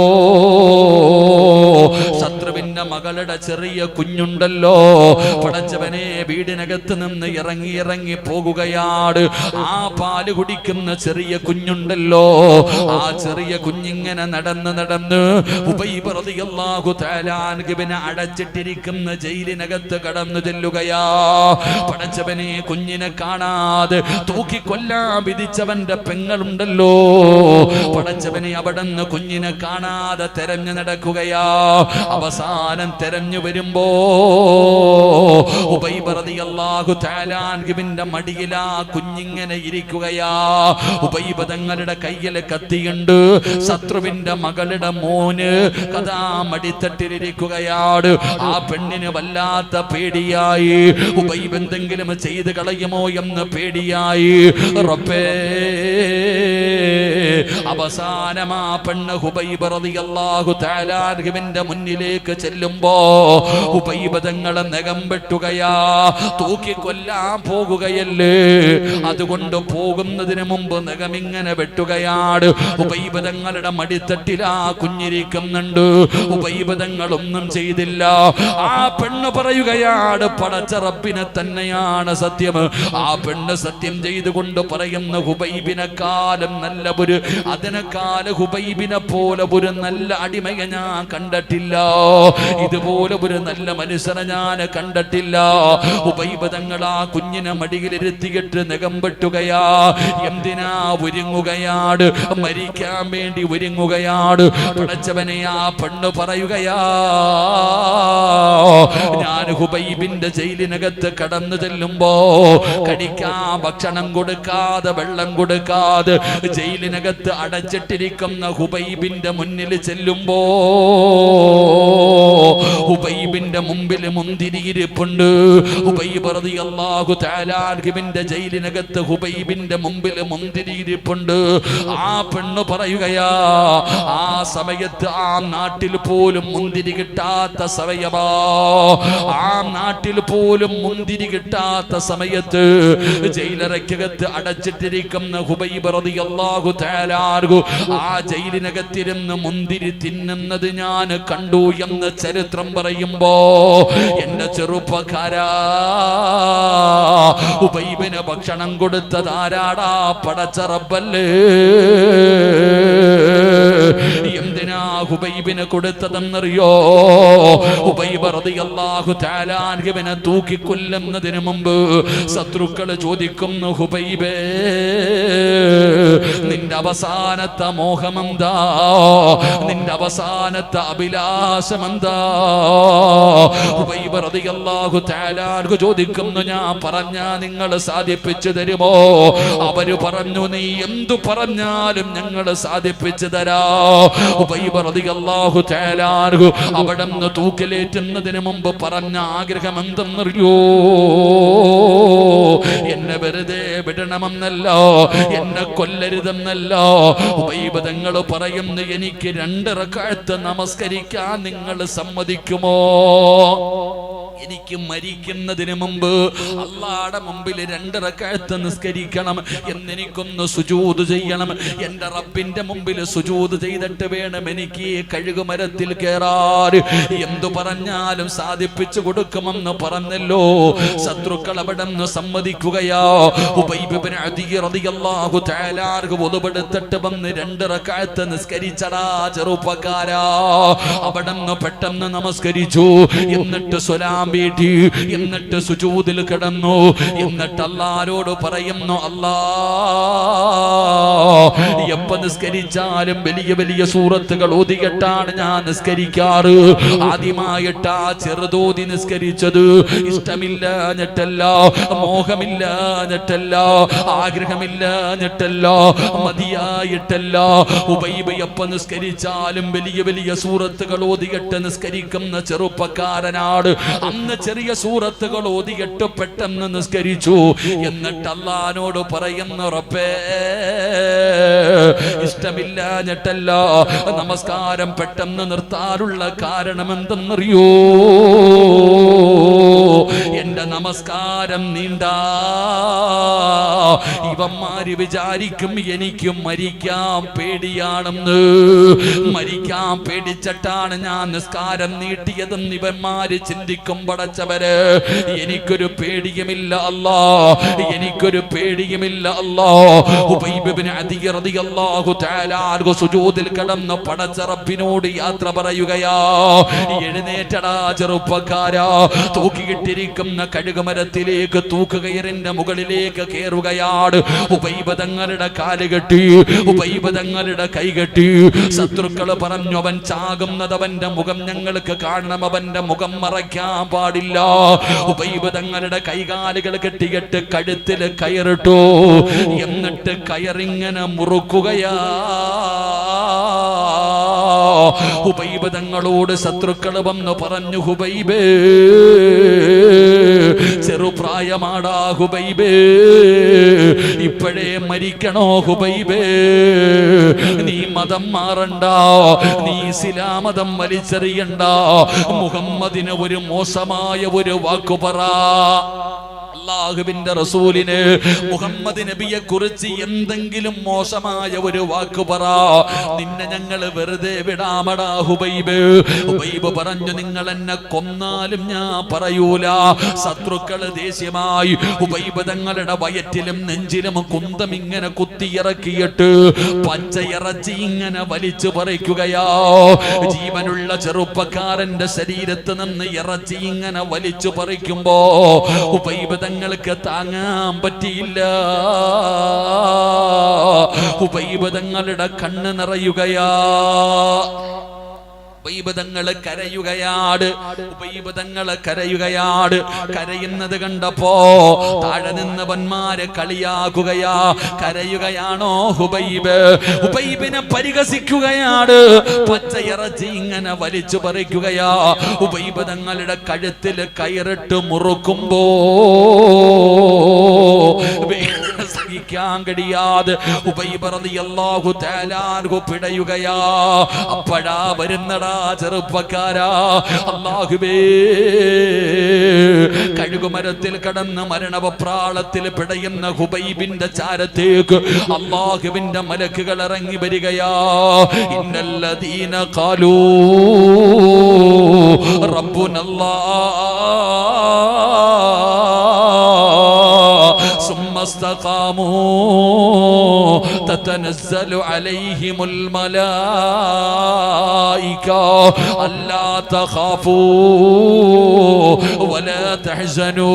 ശത്രുവിന്റെ മകളുടെ ചെറിയ കുഞ്ഞുണ്ടല്ലോ, പടച്ചവനെ, വീടിനകത്ത് നിന്ന് ഇറങ്ങി പോകുകയാണ്. ആ പാല് കുടിക്കുന്ന ചെറിയ കുഞ്ഞുണ്ടല്ലോ, ആ ചെറിയ കുഞ്ഞിങ്ങനെ നടന്ന് ഹുബൈബ് റളിയല്ലാഹു തആല അൻഹുവിനെ അടച്ചിട്ടിരിക്കുന്ന ജയിലിനകത്ത് കടന്നു ചെല്ലുകയാ. പടച്ചവനെ, കുഞ്ഞിനെ കാണാതെ തൂക്കിക്കൊല്ലാൻ വിധിച്ചവന്റെ പെങ്ങളുണ്ടല്ലോ, പടച്ചവനെ, അവിടുന്ന് കുഞ്ഞിനെ കാണാതെ തെരഞ്ഞു നടക്കുകയാ. അവസാനം തെരഞ്ഞു വരുമ്പോ ഹുബൈബ് റളിയല്ലാഹു തആല അൻഹുവിന്റെ മടിയിലാ കുഞ്ഞിങ്ങനെ ഇരിക്കുകയാ. ഹുബൈബ് തങ്ങളുടെ കയ്യിൽ കത്തിയുണ്ട്. ശത്രുവിന്റെ മകളുടെ മോന് കഥാ മടിത്തട്ടിലിരിക്കുകയാണ്. ആ പെണ്ണിന് വല്ലാത്ത പേടിയായി. ഹുബൈബ് എന്തെങ്കിലും ചെയ്ത് കളയുമോ എന്ന് പേടിയായി. റബ്ബേ, അവസാനം ആ പെണ്ണ് ഹുബൈബ് റളിയല്ലാഹു തആല അൻഹുവിന്റെ മുന്നിലേക്ക് ചെല്ലുമ്പോ ഹുബൈബ് തങ്ങളെ നഖം വെട്ടുകയാ. തൂക്കിക്കൊല്ലാൻ പോകുകയല്ലേ, അതുകൊണ്ട് പോകുന്നതിന് മുമ്പ് നഖമിങ്ങനെ വെട്ടുകയാണ്. ഹുബൈബ് തങ്ങളുടെ മടിത്തട്ടിലാ കുഞ്ഞിരിക്കുന്നുണ്ട്. ഹുബൈബ് തങ്ങളൊന്നും ചെയ്തില്ല. ആ പെണ്ണ് പറയുകയാണ്, പടച്ച റബ്ബിനെ തന്നെയാണ് സത്യം. ആ പെണ്ണ് സത്യം ചെയ്തുകൊണ്ട് പറയുന്ന, ഹുബൈബിനെക്കാലം നല്ല ഒരു, അതിനെക്കാലം ഹുബൈബിനെ പോലെ ഒരു നല്ല അടിമയെ ഞാൻ കണ്ടിട്ടില്ല. ഇതുപോലെ ഒരു നല്ല മനുഷ്യനെ ഞാൻ കണ്ടിട്ടില്ല. ഹുബൈബ് തങ്ങൾ ആ കുഞ്ഞിനെ മടിയിലിരുത്തിയിട്ട് നഖം വെട്ടുകയാ. എന്തിനാ? ഒരുങ്ങുകയാണ്, മരിക്കാൻ വേണ്ടി ഒരുങ്ങുകയാണ്. പടച്ചവനെ, ആ പെണ്ണ് പറയുകയാ, ഞാൻ ഹുബൈബിന്റെ ജയിലിനകത്ത് കടന്നു ചെല്ലുമ്പോ കടിക്കാൻ ഭക്ഷണം കൊടുക്കാതെ, വെള്ളം കൊടുക്കാതെ ജയിലിനകത്ത് അടച്ചിട്ടിരിക്കുന്ന ഹുബൈബിന്റെ മുന്നിൽ ചെല്ലുമ്പോ ഹുബൈബിന്റെ മുമ്പിൽ മുന്തിരിയിരിപ്പുണ്ട്. ഹുബൈബ് റളിയല്ലാഹു തആല അൻഹുവിന്റെ ജയിലിനകത്ത് ഹുബൈബിന്റെ മുമ്പിൽ മുന്തിരിയിരിപ്പുണ്ട്. ആ പെണ്ണ് പറയുകയാ, ആ സമയത്ത് ആ നാട്ടിൽ പോലും മുന്തിരി കിട്ടാത്ത സമയമാ. ആ നാട്ടിൽ പോലും മുന്തിരി കിട്ടാത്ത സമയത്ത് ജയിലറയ്ക്കകത്ത് അടച്ചിട്ടിരിക്കുന്ന ഹുബൈബ് റളിയല്ലാഹു തആല അൻഹു ആ ജയിലിനകത്തിരുന്ന് മുന്തിരി തിന്നുന്നത് ഞാൻ കണ്ടു എന്ന് ചരിത്രം ചരിത്രം പറയുമ്പോ എന്റെ ചെറുപ്പക്കാരാ, ഉബൈബിന് ഭക്ഷണം കൊടുത്തത് ആരാടാ? പടച്ച റബ്ബല്ലേ. എന്തിനാ ഹുബൈബിന് കൊടുത്തതെന്നറിയോ? ഹുബൈബ് റളിയല്ലാഹു തആല അൻഹുവിനെ തൂക്കിക്കൊല്ലുന്നതിന് മുമ്പ് ശത്രുക്കൾ ചോദിക്കുന്നു, ഹുബൈബേ നിന്റെ അവസാനത്തെ മോഹമെന്താ? നിന്റെ അവസാനത്തെ അഭിലാഷമെന്താ? ഹുബൈബ് റളിയല്ലാഹു തആല അൻഹു ചോദിക്കുന്നു, ഞാൻ പറഞ്ഞാ നിങ്ങൾ സാധിപ്പിച്ചു തരുമോ? അവര് പറഞ്ഞു, നീ എന്തു പറഞ്ഞാലും ഞങ്ങൾ സാധിപ്പിച്ചു തരാ. ഹുബൈബ് റളിയല്ലാഹു തആല അൻഹു അവിടുന്ന് തൂക്കിലേറ്റുന്നതിന് മുമ്പ് പറഞ്ഞ ആഗ്രഹം എന്തെന്നറിയോ? എന്നെ വെറുതെ വിടണമെന്നല്ല, എന്നെ കൊല്ലരുതെന്നല്ല. ഹുബൈബ് തങ്ങൾ പറയുന്നു, എനിക്ക് 2 റക്അത്ത് നമസ്കരിക്കാൻ നിങ്ങൾ സമ്മതിക്കുമോ? എനിക്ക് മരിക്കുന്നതിന് മുമ്പ് അല്ലാഹുവിന്റെ മുമ്പിൽ 2 റക്അത്ത് നിസ്കരിക്കണം, എന്നെനിക്കൊന്ന് സുജൂദ് ചെയ്യണം. എന്റെ റബ്ബിന്റെ മുമ്പിൽ സുജൂദ് ചെയ്തിട്ട് വേണം എനിക്ക് കഴുകുമരത്തിൽ കയറാൻ. എന്തു പറഞ്ഞാലും സാധിപ്പിച്ചു കൊടുക്കുമെന്ന് പറഞ്ഞല്ലോ. ശത്രുക്കൾ അവിടെ നിന്ന് സമ്മതിക്കുകയാ. ഉബൈബ് ഇബ്നു അദി റളിയല്ലാഹു തആല അൻഹു വുദുവെടുത്തിട്ട് വന്ന് 2 റക്അത്ത് നിസ്കരിച്ചടാ ചെറുപ്പക്കാരാ. അവിടെ നിന്ന് പെട്ടെന്ന് നമസ്കരിച്ചു. എന്നിട്ട് സ്വലാം വീട്ടി, എന്നിട്ട് സുജൂദിൽ കിടന്നു. എന്നിട്ട് അല്ലാഹുവോട് പറയുന്നു, അല്ലാഹ് എപ്പോ നിസ്കരിച്ചാലും വലിയ വലിയ സൂറത്തുകൾ ഓതിയിട്ടാണ് ഞാൻ നിസ്കരിക്കാറ്. ആദ്യമായിട്ടാ ചെറുതോതി നിസ്കരിച്ചത്. ഇഷ്ടമില്ലാഞ്ഞിട്ടല്ല, മോഹമില്ലാഞ്ഞിട്ടല്ല, ആഗ്രഹമില്ലാഞ്ഞിട്ടല്ല, മതിയായിട്ടല്ല. ഉബൈബ് എപ്പോ നിസ്കരിച്ചാലും വലിയ വലിയ സൂറത്തുകൾ ഓതിയിട്ട് നിസ്കരിക്കുന്ന ചെറുപ്പക്കാരനാണ്. അന്ന് ചെറിയ സൂറത്തുകൾ ഓതിയിട്ട് പെട്ടെന്ന് നിസ്കരിച്ചു. എന്നിട്ട് അല്ലാഹുവോട് പറയുന്നു, റബ്ബേ ഇഷ്ടമില്ലാഞ്ഞിട്ടല്ല, നമസ്കാരം പെട്ടെന്ന് നിർത്താനുള്ള കാരണം എന്തെന്നറിയോ? എന്റെ നമസ്കാരം നീണ്ടാ ഇവന്മാര് വിചാരിക്കും എനിക്ക് മരിക്കാൻ പേടിയാണെന്ന്. മരിക്കാൻ പേടിച്ചിട്ടാണ് ഞാൻ നിസ്കാരം നീട്ടിയതെന്ന് ഇവന്മാര് ചിന്തിക്കും. പടച്ചവര്, എനിക്കൊരു പേടിയുമില്ല അല്ലാ, എനിക്കൊരു പേടിയുമില്ല അല്ലാ. ഉബൈബ് ഇബ്നു അദി റളിയല്ലാഹു തആല അൻഹു സുജൂദിൽ കിടന്ന് പടച്ച റബ്ബിനോട് യാത്ര പറയുകയാ. എഴുന്നേറ്റടാ ചെറുപ്പക്കാരാ. തൂക്കിയിട്ടിരിക്കുന്ന കഴുകുമരത്തിലേക്ക് തൂക്കുകയറിന്റെ മുകളിലേക്ക് കയറുകയാണ്. ഉബൈബ് തങ്ങളുടെ കാല് കെട്ടി, ഉബൈബ് തങ്ങളുടെ കൈ കെട്ടി. ശത്രുക്കൾ പറഞ്ഞു, അവൻ ചാകുന്നത് അവന്റെ മുഖം ഞങ്ങൾക്ക് കാണണം, അവന്റെ മുഖം മറയ്ക്കാൻ പാടില്ല. ഉബൈബ് തങ്ങളുടെ കൈകാലുകൾ കെട്ടിയിട്ട് കഴുത്തിൽ കയറിട്ടു. എന്നിട്ട് കയറിങ്ങനെ മുറുക്കുകയാ. ഹുബൈബ് തങ്ങളോട് ശത്രുക്കൾ വന്ന് പറഞ്ഞു, ഹുബൈബേ ചെറുപ്രായമാടാ ഹുബൈബേ, ഇപ്പോഴേ മരിക്കണോ ഹുബൈബേ? നീ മതം മാറണ്ട, നീ ഇസ്ലാം മതം വലിച്ചെറിയണ്ട. മുഹമ്മദിന് ഒരു മോശമായ ഒരു വാക്കു പറ. അല്ലാഹുവിന്റെ റസൂലിന്, മുഹമ്മദ് നബിയെ കുറിച്ച് എന്തെങ്കിലും മോശമായ ഒരു വാക്ക് പറ, നിന്നെ ഞങ്ങൾ വെറുതെ വിടാമടാ ഹുബൈബ്. ഹുബൈബ് പറഞ്ഞു, നിങ്ങൾ എന്നെ കൊന്നാലും ഞാൻ പറയൂല. ശത്രുക്കൾ ദേഷ്യമായി ഹുബൈബ് തങ്ങളുടെ വയറ്റിലും നെഞ്ചിലും കുന്തം ഇങ്ങനെ കുത്തിയിറക്കിയിട്ട് പച്ചയിറച്ചി ഇങ്ങനെ വലിച്ചു പറിക്കുകയാ. ജീവനുള്ള ചെറുപ്പക്കാരന്റെ ശരീരത്ത് നിന്ന് ഇറച്ചി ഇങ്ങനെ വലിച്ചു പറിക്കുമ്പോ ഹുബൈബ് തങ്ങൾക്ക് താങ്ങാൻ പറ്റിയില്ല. ഹുബൈബ് തങ്ങളുടെ കണ്ണ് നിറയുകയാ. ഉബൈബ് കരയുകയാണ്. ഉബൈബ് കരയുകയാണ്. കരയുന്നത് കണ്ടപ്പോ താഴെ നിന്നവന്മാരെ കളിയാക്കുകയാ. കരയുകയാണോ ഹുബൈബ്? ഉബൈബിനെ പരിഹസിക്കുകയാണ്. പച്ചയിറച്ചി ഇങ്ങനെ വലിച്ചു പറിക്കുകയാ. ഉബൈബ് തങ്ങളുടെ കഴുത്തിൽ കയറിട്ട് മുറുക്കുമ്പോ സഹിക്കാൻ കഴിയാതെ ഉബൈബ റളിയല്ലാഹു തആല അൻഹു പിടയുകയാ. അപ്പോഴാ വരുന്നടാ ചെറുപ്പക്കാരാ, അല്ലാഹുവേ, കഴുകുമരത്തിൽ കടന്ന് മരണവപ്രാളത്തിൽ പിടയുന്ന ഹുബൈബിന്റെ ചാരത്തേക്ക് അല്ലാഹുവിന്റെ മലക്കുകൾ ഇറങ്ങി വരികയാ. ഇന്നല്ലദീന ഖാലൂ റബ്ബുനല്ലാഹ് സുമ്മ ഇസ്തഖാമൂ തതനസ്സലു അലൈഹിമുൽ മലായിക അല്ലാ തഖാഫൂ വലാ തഹ്സനൂ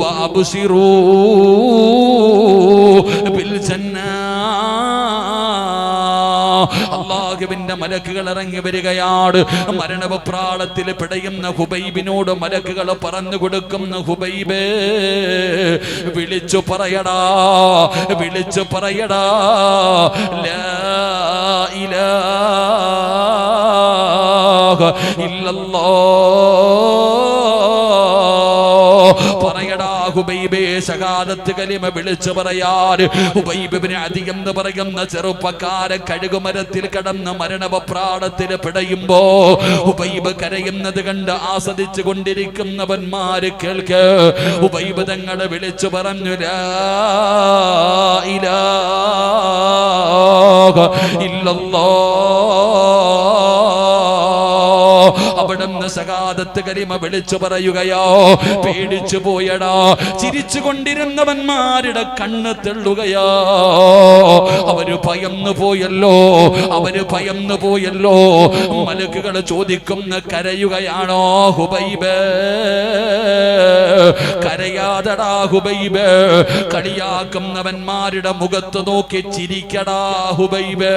വഅബ്ശിറൂ ബിൽ ജന്നാ. അല്ലാഹുവിന്റെ മലക്കുകൾ ഇറങ്ങി വരികയാണ്. മരണവപ്രാളത്തിൽ പിടയുന്ന ഹുബൈബിനോട് മലക്കുകൾ പറഞ്ഞു കൊടുക്കുന്ന, ഹുബൈബേ, വിളിച്ചു പറയടാ, വിളിച്ചു പറയടാ, ലാ ഇലാഹ ഇല്ലല്ലാഹ്. പറയടാ ഹുബൈബേ, ശഹാദത്ത് കലിമ വിളിച്ചു പറയാൻ. ഹുബൈബ് ഇബ്നു അദി എന്ന് പറയുന്ന ചെറുപ്പക്കാരൻ കഴുകുമരത്തിൽ കടന്ന് മരണവപ്രാളത്തിൽ പിടയുമ്പോ ഹുബൈബ് കരയുന്നത് കണ്ട് ആസ്വദിച്ചു കൊണ്ടിരിക്കുന്നവന്മാര് കേൾക്ക്. ഹുബൈബ് തങ്ങളെ വിളിച്ചു പറഞ്ഞു, ലാ ഇലാഹ ഇല്ലല്ലാഹ്. അവിടുന്ന് ശഹാദത്ത് കലിമ വിളിച്ചു പറയുകയോ. പേടിച്ചു പോയടാ. ചിരിച്ചു കൊണ്ടിരുന്നവന്മാരുടെ കണ്ണ് തെള്ളുകയോ. അവര് ഭയന്നു പോയല്ലോ, അവര് ഭയന്നു പോയല്ലോ. മലക്കുകൾ ചോദിക്കുന്ന, കരയുകയാണോ ഹുബൈബ്? കരയാതടാ ഹുബൈബ്. കളിയാക്കുന്നവന്മാരുടെ മുഖത്ത് നോക്കി ചിരിക്കടാ ഹുബൈബ്,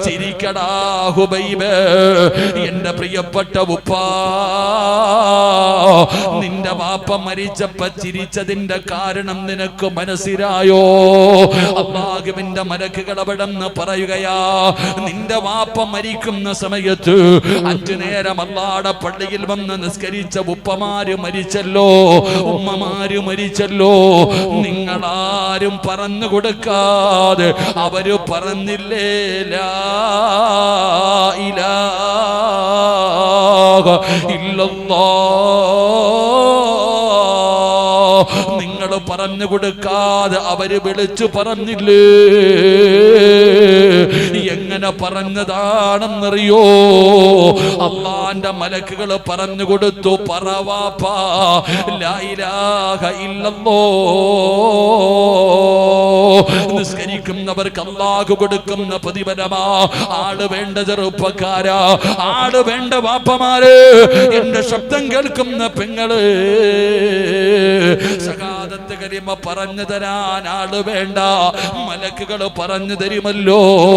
ചിരിക്കടാ ഹുബൈബ്. എന്റെ പ്രിയപ്പെട്ട ഉപ്പാ, നിന്റെ വാപ്പ മരിച്ചപ്പോ ചിരിച്ചതിന്റെ കാരണം നിനക്ക് മനസ്സിലായോ? അല്ലാഹുവിന്റെ മലക്കുകൾ അവിടെന്ന് പറയുകയാ, നിന്റെ വാപ്പ മരിക്കുന്ന സമയത്ത് 5 നേരം അല്ലാഹുവിന്റെ പള്ളിയിൽ വന്ന് നിസ്കരിച്ച ഉപ്പമാര് മരിച്ചല്ലോ, ഉമ്മമാര് മരിച്ചല്ലോ. നിങ്ങളാരും പറഞ്ഞു കൊടുക്കാതെ അവര് പറഞ്ഞില്ലേ, ലാ ഇലാഹ ഇല്ലല്ലാഹ്. നിങ്ങൾ പറഞ്ഞു കൊടുക്കാതെ അവര് വിളിച്ചു പറഞ്ഞില്ലേ? എങ്ങനെ പറഞ്ഞതാണെന്നറിയോ? അല്ലാഹുവിന്റെ മലക്കുകൾ പറഞ്ഞു കൊടുത്തു, പറവാപ്പാ, ലാ ഇലാഹ ഇല്ലല്ലാഹ്. നിസ്കരിക്കുന്നവർക്ക് അല്ലാഹു കൊടുക്കുന്ന പ്രതിഫലമാ. ആള് വേണ്ട ചെറുപ്പക്കാരാ, ആള് വേണ്ട വാപ്പമാര്, എന്റെ ശബ്ദം കേൾക്കുന്ന പെങ്ങള്, ശഹാദത്ത് കലിമ പറഞ്ഞു തരാൻ ആള് വേണ്ട, മലക്കുകൾ പറഞ്ഞു തരുമല്ലോ.